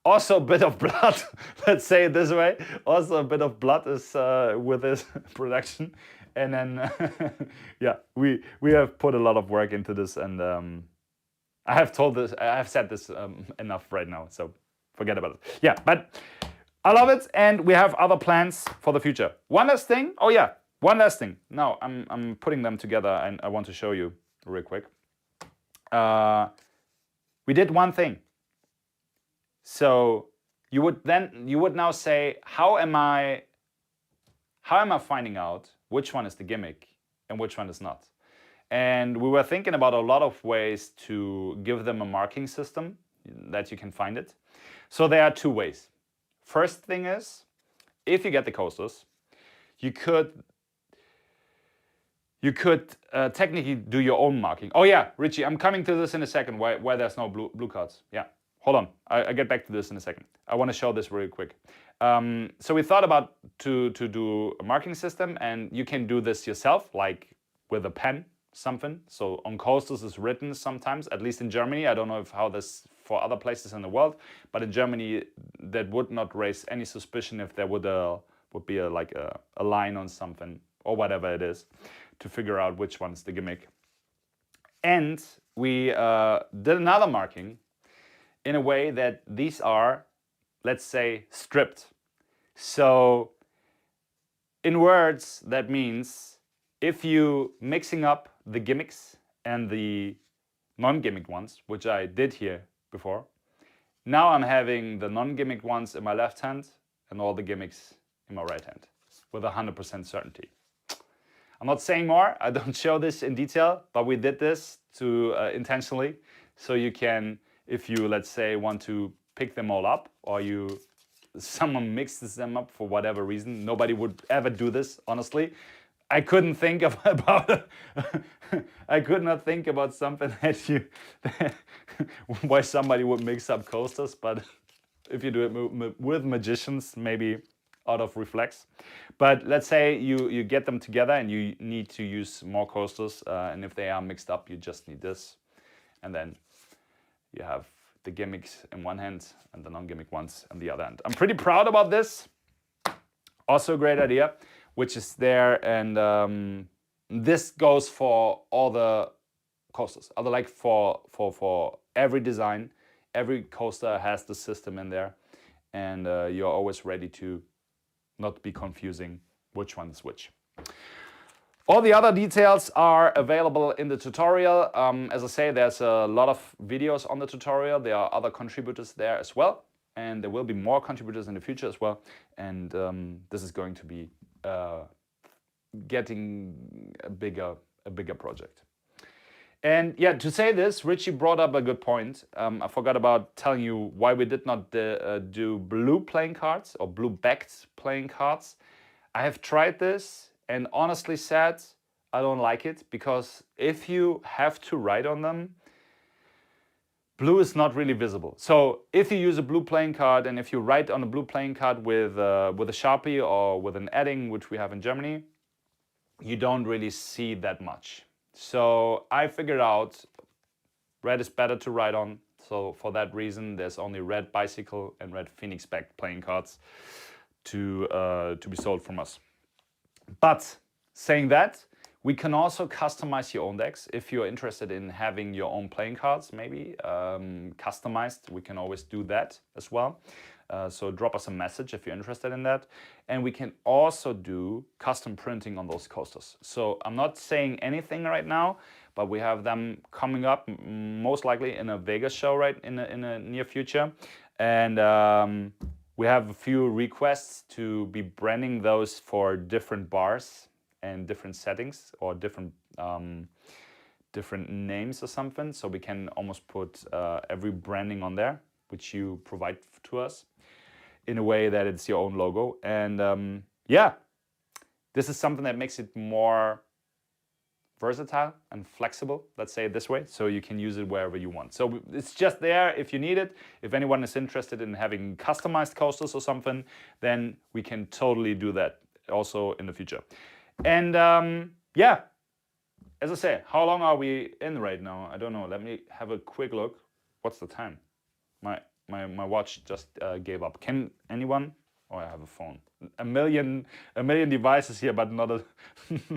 [SPEAKER 1] also a bit of blood. Let's say it this way. Also a bit of blood is with this production, and then yeah, we have put a lot of work into this, and I have said this enough right now, so forget about it. Yeah, but I love it, and we have other plans for the future. One last thing. Oh yeah, one last thing. Now I'm putting them together, and I want to show you real quick. We did one thing. So you would now say, how am I finding out which one is the gimmick and which one is not? And we were thinking about a lot of ways to give them a marking system that you can find it. So there are two ways. First thing is, if you get the coasters, you could technically do your own marking. Oh yeah, Richie, I'm coming to this in a second, why there's no blue cards. Yeah, hold on, I get back to this in a second. I want to show this really quick. So we thought about to do a marking system, and you can do this yourself, like with a pen, something. So on coasters is written sometimes, at least in Germany. I don't know how this for other places in the world, but in Germany that would not raise any suspicion if there would be a line on something or whatever it is, to figure out which one's the gimmick. And we did another marking in a way that these are, let's say, stripped. So in words, that means if you mixing up the gimmicks and the non-gimmick ones, which I did here before, now I'm having the non-gimmick ones in my left hand and all the gimmicks in my right hand with 100% certainty. I'm not saying more, I don't show this in detail, but we did this to intentionally, so you can, if you, let's say, want to pick them all up, or someone mixes them up for whatever reason. Nobody would ever do this, honestly. I couldn't think about I could not think about something why somebody would mix up coasters, but if you do it with magicians, maybe out of reflex. But let's say you get them together and you need to use more coasters, and if they are mixed up, you just need this, and then you have the gimmicks in one hand and the non-gimmick ones in the other hand. I'm pretty proud about this. Also a great idea, which is there, and this goes for all the coasters. Like for every design, every coaster has the system in there, and you're always ready to not be confusing which one is which. All the other details are available in the tutorial. As I say, there's a lot of videos on the tutorial. There are other contributors there as well, and there will be more contributors in the future as well. And this is going to be getting a bigger project. And yeah, to say this, Richie brought up a good point. I forgot about telling you why we did not do blue playing cards or blue backed playing cards. I have tried this and honestly said I don't like it, because if you have to write on them, blue is not really visible. So if you use a blue playing card, and if you write on a blue playing card with a Sharpie or with an adding, which we have in Germany, you don't really see that much. So I figured out red is better to write on. So for that reason, there's only red bicycle and red phoenix back playing cards to be sold from us. But saying that, we can also customize your own decks. If you're interested in having your own playing cards, maybe customized, we can always do that as well. So drop us a message if you're interested in that. And we can also do custom printing on those coasters. So I'm not saying anything right now, but we have them coming up most likely in a Vegas show in the near future. And we have a few requests to be branding those for different bars and different settings, or different names or something. So we can almost put every branding on there, which you provide to us, in a way that it's your own logo. And yeah, this is something that makes it more versatile and flexible, let's say it this way, so you can use it wherever you want. So it's just there if you need it. If anyone is interested in having customized coasters or something, then we can totally do that also in the future. And yeah, as I say, how long are we in right now? I don't know. Let me have a quick look. What's the time? My watch just gave up. Can anyone? Oh, I have a phone. A million devices here, but not a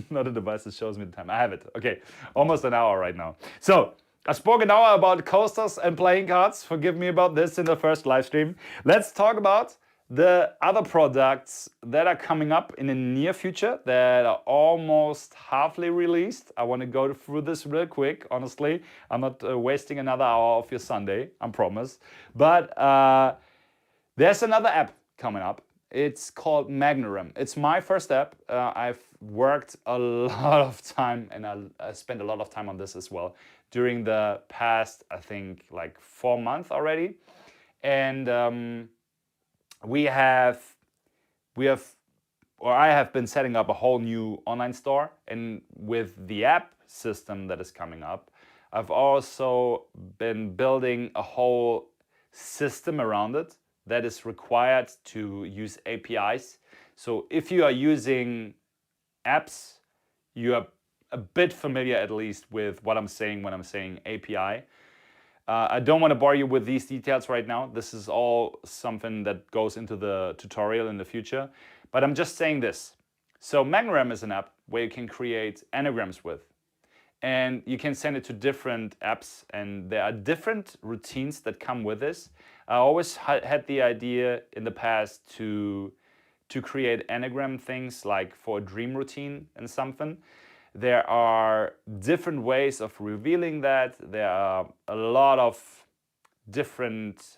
[SPEAKER 1] not a device that shows me the time. I have it. Okay, almost an hour right now. So I spoke an hour about coasters and playing cards. Forgive me about this in the first live stream. Let's talk about the other products that are coming up in the near future that are almost halfly released. I want to go through this real quick, honestly. I'm not wasting another hour of your Sunday, I promise. But there's another app coming up. It's called Magnarem. It's my first app. I've worked a lot of time and I spent a lot of time on this as well during the past, I think, like 4 months already. And I have been setting up a whole new online store, and with the app system that is coming up, I've also been building a whole system around it that is required to use APIs. So if you are using apps, you are a bit familiar at least with what I'm saying when I'm saying API. I don't want to bore you with these details right now. This is all something that goes into the tutorial in the future. But I'm just saying this. So Magnarem is an app where you can create anagrams with. And you can send it to different apps. And there are different routines that come with this. I always had the idea in the past to create anagram things like for a dream routine and something. There are different ways of revealing that. There are a lot of different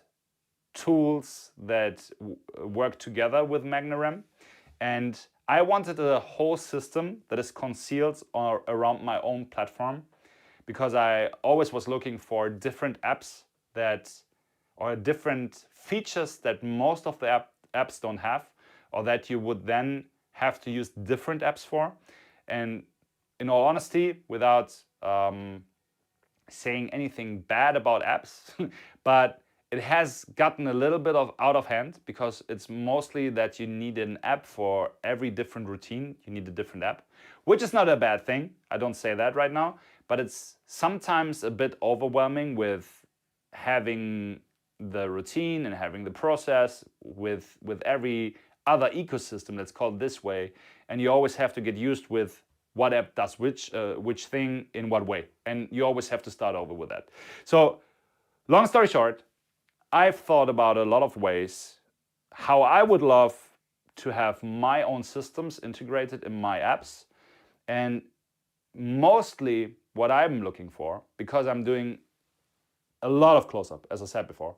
[SPEAKER 1] tools that work together with Magnarem. And I wanted a whole system that is concealed around my own platform, because I always was looking for different apps or different features that most of the apps don't have, or that you would then have to use different apps for. And in all honesty, without saying anything bad about apps, but it has gotten a little bit out of hand, because it's mostly that you need an app for every different routine. You need a different app, which is not a bad thing. I don't say that right now, but it's sometimes a bit overwhelming with having the routine and having the process with every other ecosystem, let's call it this way, and you always have to get used with what app does which thing in what way, and you always have to start over with that. So long story short, I've thought about a lot of ways how I would love to have my own systems integrated in my apps. And mostly what I'm looking for, because I'm doing a lot of close-up, as I said before,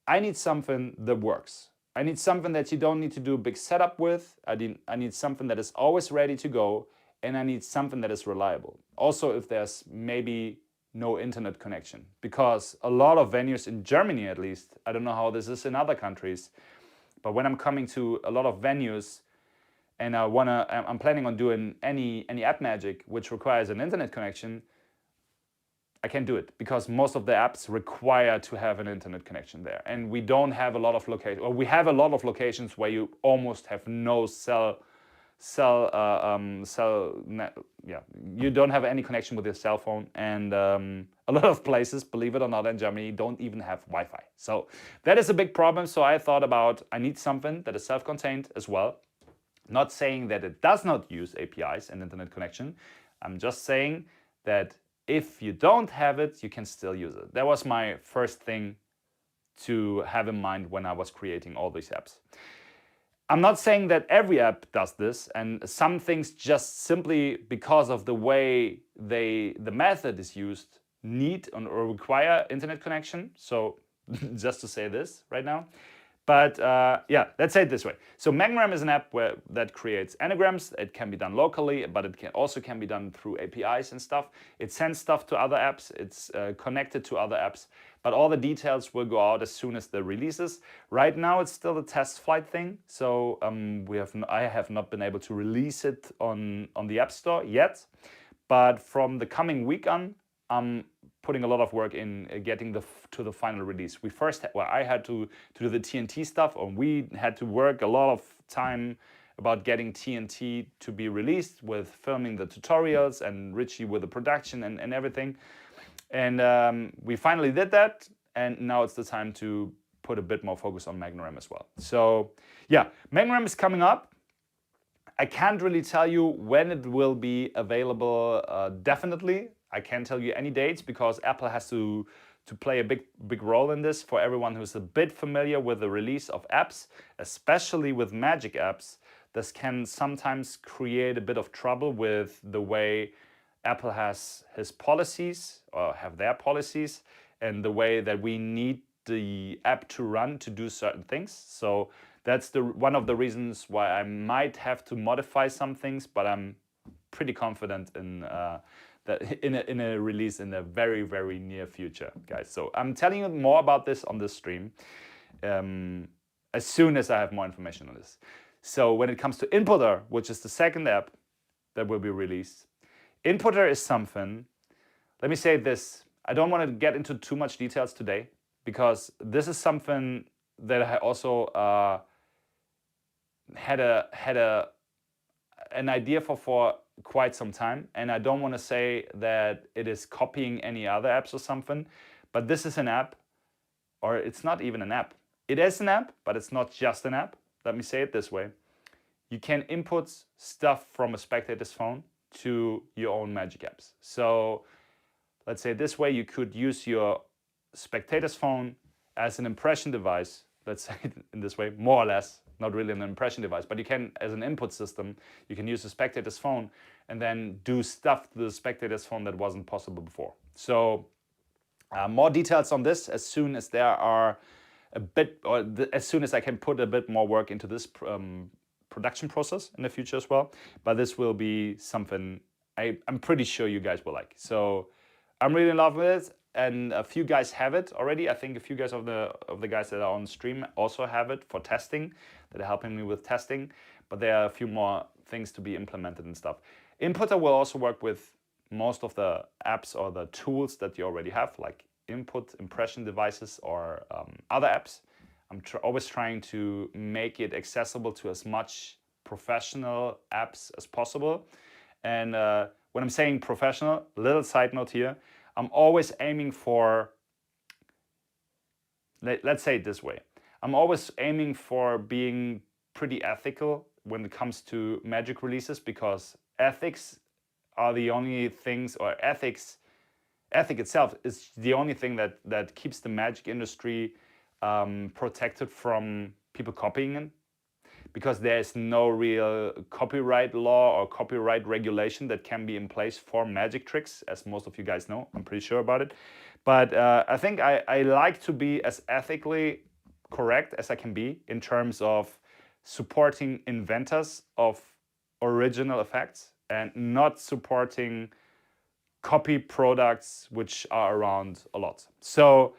[SPEAKER 1] I need something that works. I need something that you don't need to do a big setup with. I need something that is always ready to go, and I need something that is reliable. Also, if there's maybe no internet connection, because a lot of venues in Germany, at least, I don't know how this is in other countries, but when I'm coming to a lot of venues and I'm planning on doing any app magic which requires an internet connection, I can't do it, because most of the apps require to have an internet connection there. And we don't have a lot of locations, or we have a lot of locations where you almost have no you don't have any connection with your cell phone. And a lot of places, believe it or not, in Germany don't even have Wi-Fi. So that is a big problem. So I thought about, I need something that is self-contained as well. Not saying that it does not use APIs and internet connection. I'm just saying that if you don't have it, you can still use it. That was my first thing to have in mind when I was creating all these apps. I'm not saying that every app does this, and some things just simply because of the way the method is used need or require internet connection. So just to say this right now. But yeah, let's say it this way. So Magngram is an app that creates anagrams. It can be done locally, but it also can be done through APIs and stuff. It sends stuff to other apps. It's connected to other apps. But all the details will go out as soon as the releases. Right now, it's still a test flight thing. So I have not been able to release it on the App Store yet. But from the coming week on, I'm putting a lot of work in getting to the final release. I had to do the TNT stuff, or we had to work a lot of time about getting TNT to be released, with filming the tutorials and Richie with the production and everything. And we finally did that, and now it's the time to put a bit more focus on Magnram as well. So yeah, Magnram is coming up. I can't really tell you when it will be available definitely. I can't tell you any dates because Apple has to play a big role in this. For everyone who's a bit familiar with the release of apps, especially with Magic apps, this can sometimes create a bit of trouble with the way Apple has his policies, or have their policies, and the way that we need the app to run to do certain things. So that's one of the reasons why I might have to modify some things, but I'm pretty confident in that in a release in the very near future, guys. So I'm telling you more about this on this stream as soon as I have more information on this. So when it comes to Inputter, which is the second app that will be released, Inputter is something. Let me say this: I don't want to get into too much details today because this is something that I also had an idea for quite some time, and I don't want to say that it is copying any other apps or something, but this is an app, or it's not even an app. It is an app, but it's not just an app. Let me say it this way: you can input stuff from a spectator's phone to your own Magic apps. So let's say this way: you could use your spectator's phone as an impression device. Let's say it in this way, more or less. Not really an impression device, but you can, as an input system, you can use the spectator's phone and then do stuff to the spectator's phone that wasn't possible before. So more details on this as soon as there are a bit, or as soon as I can put a bit more work into this production process in the future as well. But this will be something I'm pretty sure you guys will like. So I'm really in love with it. And a few guys have it already. I think a few guys of the guys that are on stream also have it for testing, that are helping me with testing. But there are a few more things to be implemented and stuff. Inputter will also work with most of the apps or the tools that you already have, like input impression devices or other apps. I'm always trying to make it accessible to as much professional apps as possible. And when I'm saying professional, little side note here, I'm always aiming for, let's say it this way, I'm always aiming for being pretty ethical when it comes to Magic releases, because ethics are the only things, or ethic itself is the only thing that keeps the Magic industry protected from people copying it. Because there is no real copyright law or copyright regulation that can be in place for Magic tricks, as most of you guys know. I'm pretty sure about it. But I think I like to be as ethically correct as I can be in terms of supporting inventors of original effects and not supporting copy products which are around a lot. So,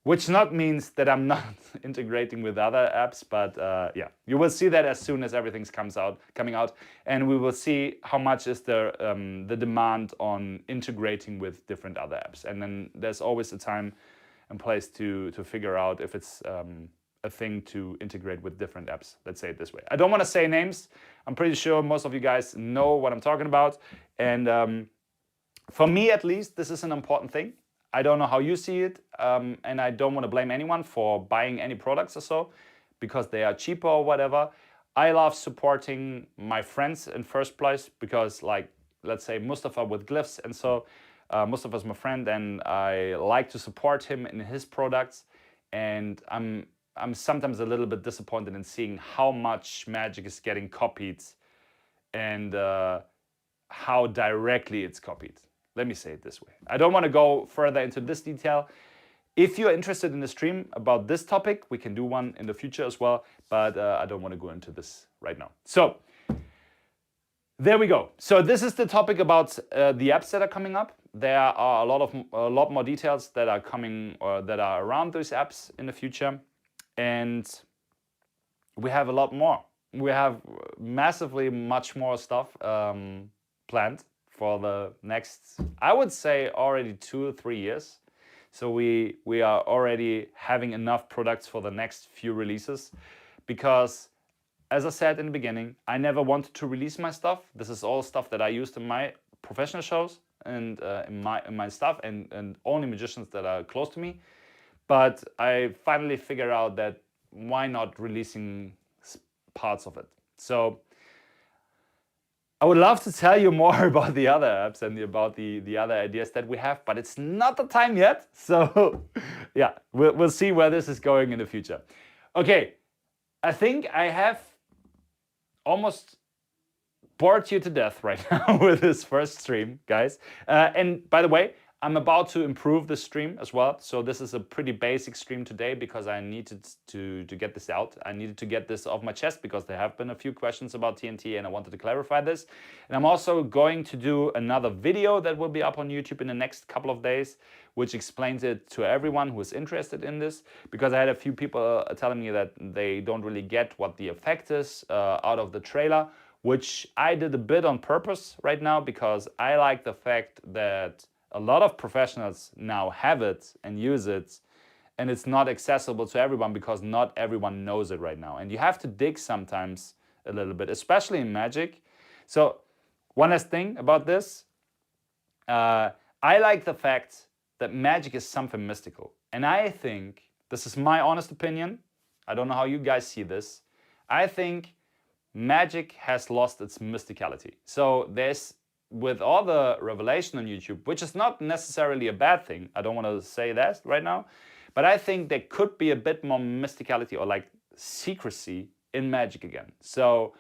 [SPEAKER 1] which not means that I'm not integrating with other apps, but yeah, you will see that as soon as everything's coming out, and we will see how much is the demand on integrating with different other apps. And then there's always a time and place to figure out if it's a thing to integrate with different apps. Let's say it this way. I don't want to say names. I'm pretty sure most of you guys know what I'm talking about, and for me at least, this is an important thing. I don't know how you see it, and I don't want to blame anyone for buying any products or so, because they are cheaper or whatever. I love supporting my friends in first place, because, like, let's say Mustafa with Glyphs, and so Mustafa's my friend, and I like to support him in his products. And I'm sometimes a little bit disappointed in seeing how much Magic is getting copied, and how directly it's copied. Let me say it this way. I don't want to go further into this detail. If you're interested in a stream about this topic, we can do one in the future as well, but I don't want to go into this right now. So there we go. So this is the topic about the apps that are coming up. There are a lot more details that are coming or that are around those apps in the future, and we have a lot more. We have massively much more stuff planned for the next, I would say, already 2 or 3 years. So we are already having enough products for the next few releases, because as I said in the beginning, I never wanted to release my stuff. This is all stuff that I used in my professional shows and in my stuff, and only magicians that are close to me. But I finally figured out that why not releasing parts of it. So I would love to tell you more about the other apps and about the other ideas that we have, but it's not the time yet. So yeah, we'll see where this is going in the future. Okay, I think I have almost bored you to death right now with this first stream, guys. And by the way, I'm about to improve the stream as well. So this is a pretty basic stream today because I needed to get this out. I needed to get this off my chest because there have been a few questions about TNT and I wanted to clarify this. And I'm also going to do another video that will be up on YouTube in the next couple of days, which explains it to everyone who is interested in this, because I had a few people telling me that they don't really get what the effect is out of the trailer, which I did a bit on purpose right now, because I like the fact that a lot of professionals now have it and use it, and it's not accessible to everyone because not everyone knows it right now. And you have to dig sometimes a little bit, especially in magic. So one last thing about this, I like the fact that magic is something mystical. And I think, this is my honest opinion, I don't know how you guys see this, I think magic has lost its mysticality. So there's, with all the revelation on YouTube, which is not necessarily a bad thing, I don't want to say that right now, but I think there could be a bit more mysticality or like secrecy in magic again. So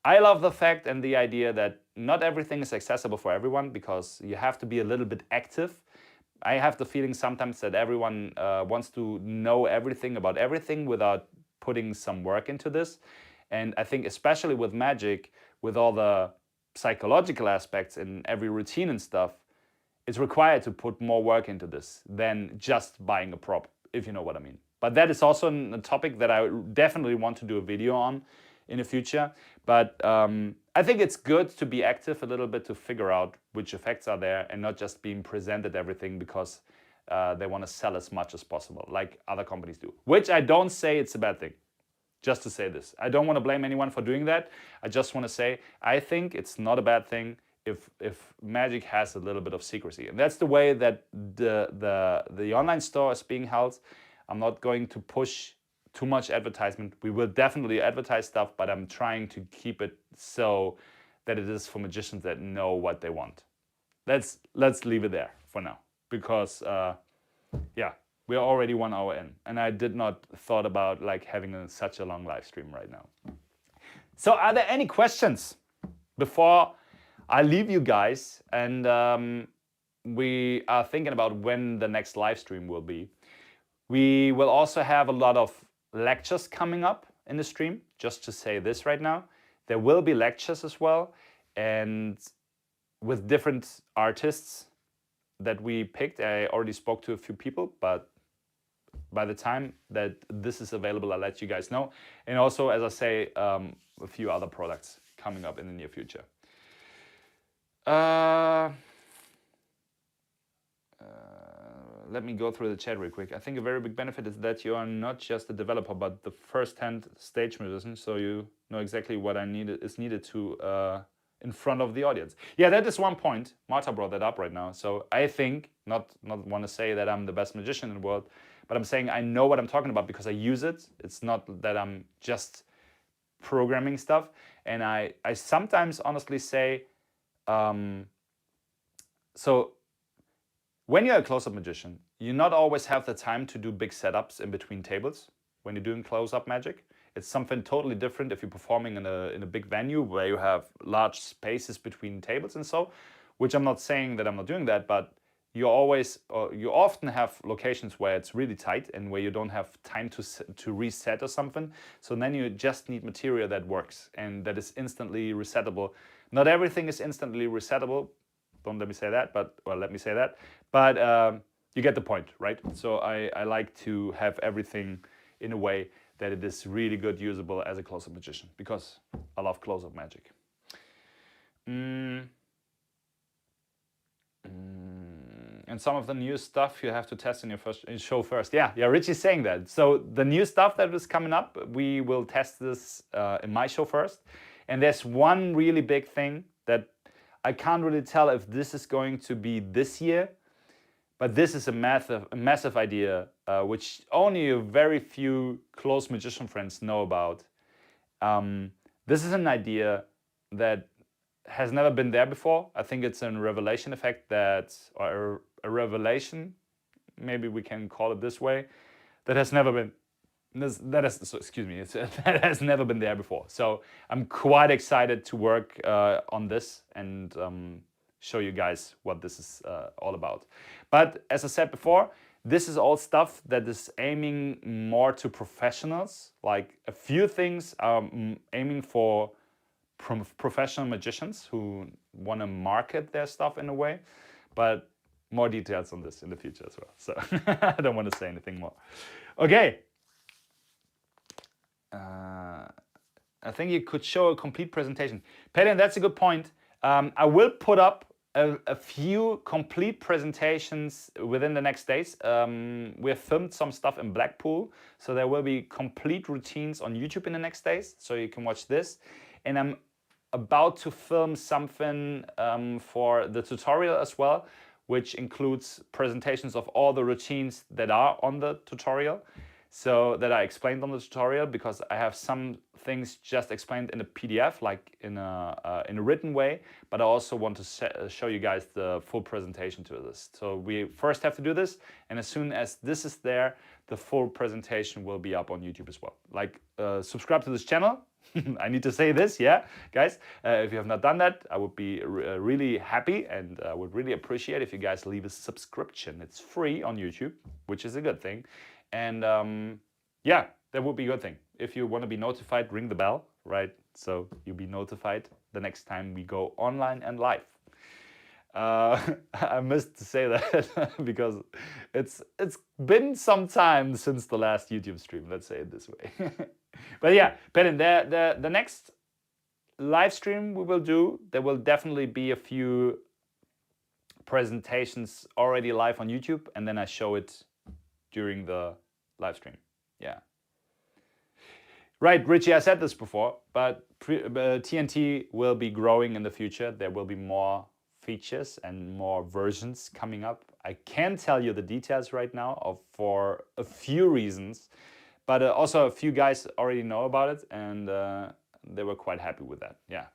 [SPEAKER 1] I love the fact and the idea that not everything is accessible for everyone, because you have to be a little bit active. I have the feeling sometimes that everyone wants to know everything about everything without putting some work into this. And I think especially with magic, with all the psychological aspects in every routine and stuff, it's required to put more work into this than just buying a prop, if you know what I mean. But that is also a topic that I definitely want to do a video on in the future. But I think it's good to be active a little bit to figure out which effects are there and not just being presented everything because they want to sell as much as possible, like other companies do. Which I don't say it's a bad thing. Just to say this, I don't want to blame anyone for doing that. I just want to say I think it's not a bad thing if magic has a little bit of secrecy, and that's the way that the online store is being held. I'm not going to push too much advertisement. We will definitely advertise stuff, but I'm trying to keep it so that it is for magicians that know what they want. Let's leave it there for now, because yeah. We are already 1 hour in, and I did not thought about like having such a long live stream right now. So are there any questions before I leave you guys? And we are thinking about when the next live stream will be. We will also have a lot of lectures coming up in the stream, just to say this right now. There will be lectures as well, and with different artists that we picked. I already spoke to a few people, but by the time that this is available, I'll let you guys know. And also, as I say, a few other products coming up in the near future. Let me go through the chat real quick. I think a very big benefit is that you are not just a developer, but the first-hand stage musician, so you know exactly what is needed to in front of the audience. Yeah, that is one point. Marta brought that up right now. So I think, not want to say that I'm the best magician in the world, but I'm saying I know what I'm talking about because I use it. It's not that I'm just programming stuff. And I sometimes honestly say, so when you're a close-up magician, you not always have the time to do big setups in between tables when you're doing close-up magic. It's something totally different if you're performing in a big venue where you have large spaces between tables and so, which I'm not saying that I'm not doing that, but you always, or you often have locations where it's really tight and where you don't have time to reset or something. So then you just need material that works and that is instantly resettable. Not everything is instantly resettable. Don't let me say that, but, well, let me say that. But you get the point, right? So I like to have everything in a way that it is really good usable as a close-up magician, because I love close-up magic. And some of the new stuff you have to test in your first show first. Yeah, Richie's saying that. So the new stuff that is coming up, we will test this in my show first. And there's one really big thing that I can't really tell if this is going to be this year, but this is a massive idea, which only a very few close magician friends know about. This is an idea that has never been there before. I think it's a revelation effect that, or a revelation, maybe we can call it this way, that has never been, that has never been there before. So I'm quite excited to work on this and show you guys what this is all about. But as I said before, this is all stuff that is aiming more to professionals. Like a few things are aiming for professional magicians who want to market their stuff in a way, but more details on this in the future as well. So I don't want to say anything more. Okay. I think you could show a complete presentation. Pelin, that's a good point. I will put up a few complete presentations within the next days. We have filmed some stuff in Blackpool, so there will be complete routines on YouTube in the next days, so you can watch this. And I'm about to film something for the tutorial as well, which includes presentations of all the routines that are on the tutorial, so that I explained on the tutorial, because I have some things just explained in a PDF, like in a written way, but I also want to show you guys the full presentation to this. So we first have to do this, and as soon as this is there, the full presentation will be up on YouTube as well. Like, subscribe to this channel. I need to say this, yeah, guys. If you have not done that, I would be really happy, and I would really appreciate if you guys leave a subscription. It's free on YouTube, which is a good thing. And yeah, that would be a good thing. If you want to be notified, ring the bell, right? So you'll be notified the next time we go online and live. I missed to say that because it's been some time since the last YouTube stream, let's say it this way. But yeah, Pelin, the next live stream we will do, there will definitely be a few presentations already live on YouTube, and then I show it during the live stream. Yeah. Right, Richie, I said this before, but TNT will be growing in the future. There will be more features and more versions coming up. I can't tell you the details right now for a few reasons, but also a few guys already know about it, and they were quite happy with that. Yeah.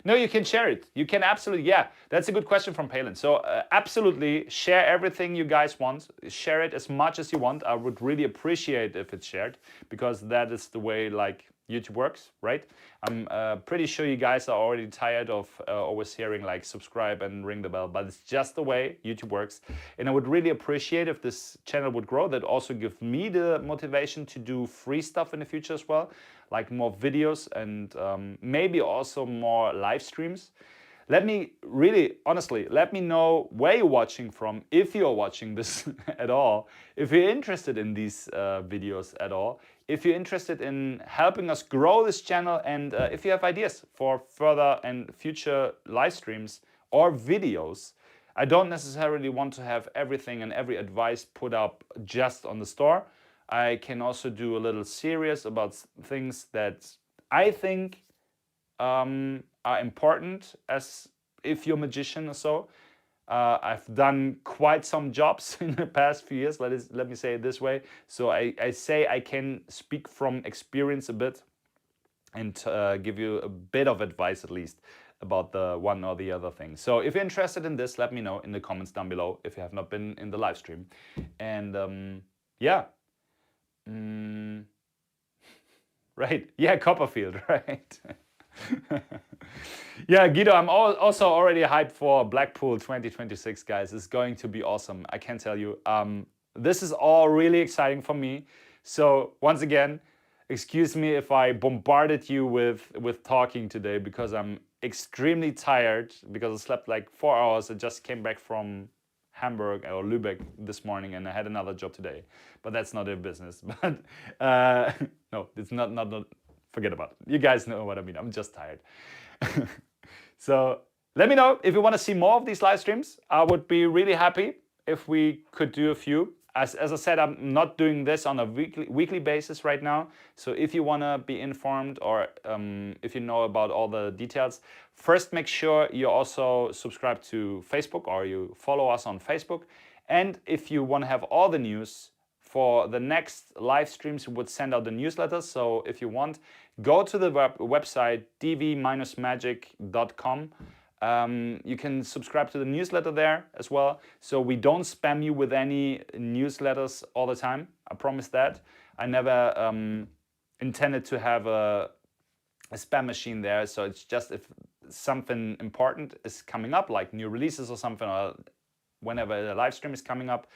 [SPEAKER 1] No, you can share it. You can absolutely, yeah. That's a good question from Palin. So absolutely share everything you guys want. Share it as much as you want. I would really appreciate if it's shared, because that is the way like YouTube works, right? I'm pretty sure you guys are already tired of always hearing like subscribe and ring the bell, but it's just the way YouTube works. And I would really appreciate if this channel would grow. That also gives me the motivation to do free stuff in the future as well, like more videos and maybe also more live streams. Let me really, honestly, let me know where you're watching from, if you're watching this at all, if you're interested in these videos at all, if you're interested in helping us grow this channel, and if you have ideas for further and future live streams or videos. I don't necessarily want to have everything and every advice put up just on the store. I can also do a little series about things that I think are important, as if you're a magician or so. I've done quite some jobs in the past few years, let me say it this way. So I say I can speak from experience a bit and give you a bit of advice at least about the one or the other thing. So if you're interested in this, let me know in the comments down below if you have not been in the live stream. And yeah. Right, yeah, Copperfield, right. Yeah, Guido, I'm also already hyped for Blackpool 2026, guys. It's going to be awesome. I can tell you. This is all really exciting for me. So once again, excuse me if I bombarded you with talking today because I'm extremely tired because I slept like 4 hours. I just came back from Hamburg or Lübeck this morning, and I had another job today. But that's not a business. But no, it's not. Forget about it. You guys know what I mean. I'm just tired. So let me know if you want to see more of these live streams. I would be really happy if we could do a few. As I said, I'm not doing this on a weekly basis right now. So if you want to be informed or if you know about all the details, first make sure you also subscribe to Facebook or you follow us on Facebook. And if you want to have all the news for the next live streams, we would send out the newsletters. So if you want, go to the website dv-magic.com. You can subscribe to the newsletter there as well. So we don't spam you with any newsletters all the time. I promise that. I never intended to have a spam machine there. So it's just if something important is coming up, like new releases or something, or whenever the live stream is coming up.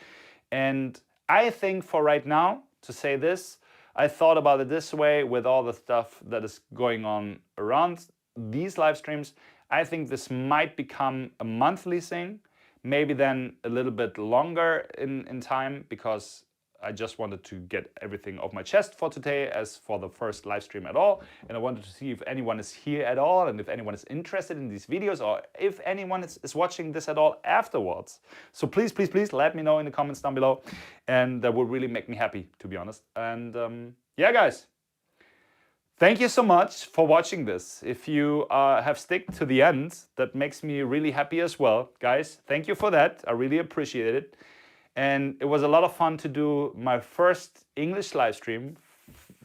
[SPEAKER 1] And I think for right now, to say this, I thought about it this way with all the stuff that is going on around these live streams. I think this might become a monthly thing, maybe then a little bit longer in time, because I just wanted to get everything off my chest for today as for the first live stream at all. And I wanted to see if anyone is here at all and if anyone is interested in these videos or if anyone is watching this at all afterwards. So please, please, please let me know in the comments down below. And that would really make me happy, to be honest. And yeah, guys. Thank you so much for watching this. If you have stick to the end, that makes me really happy as well. Guys, thank you for that. I really appreciate it. And it was a lot of fun to do my first English live stream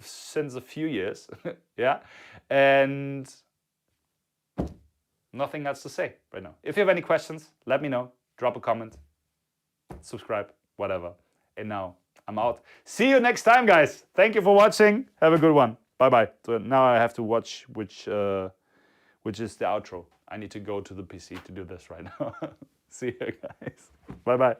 [SPEAKER 1] since a few years. Yeah. And nothing else to say right now. If you have any questions, let me know. Drop a comment, subscribe, whatever. And now I'm out. See you next time, guys. Thank you for watching. Have a good one. Bye-bye. So now I have to watch which is the outro. I need to go to the PC to do this right now. See you guys. Bye-bye.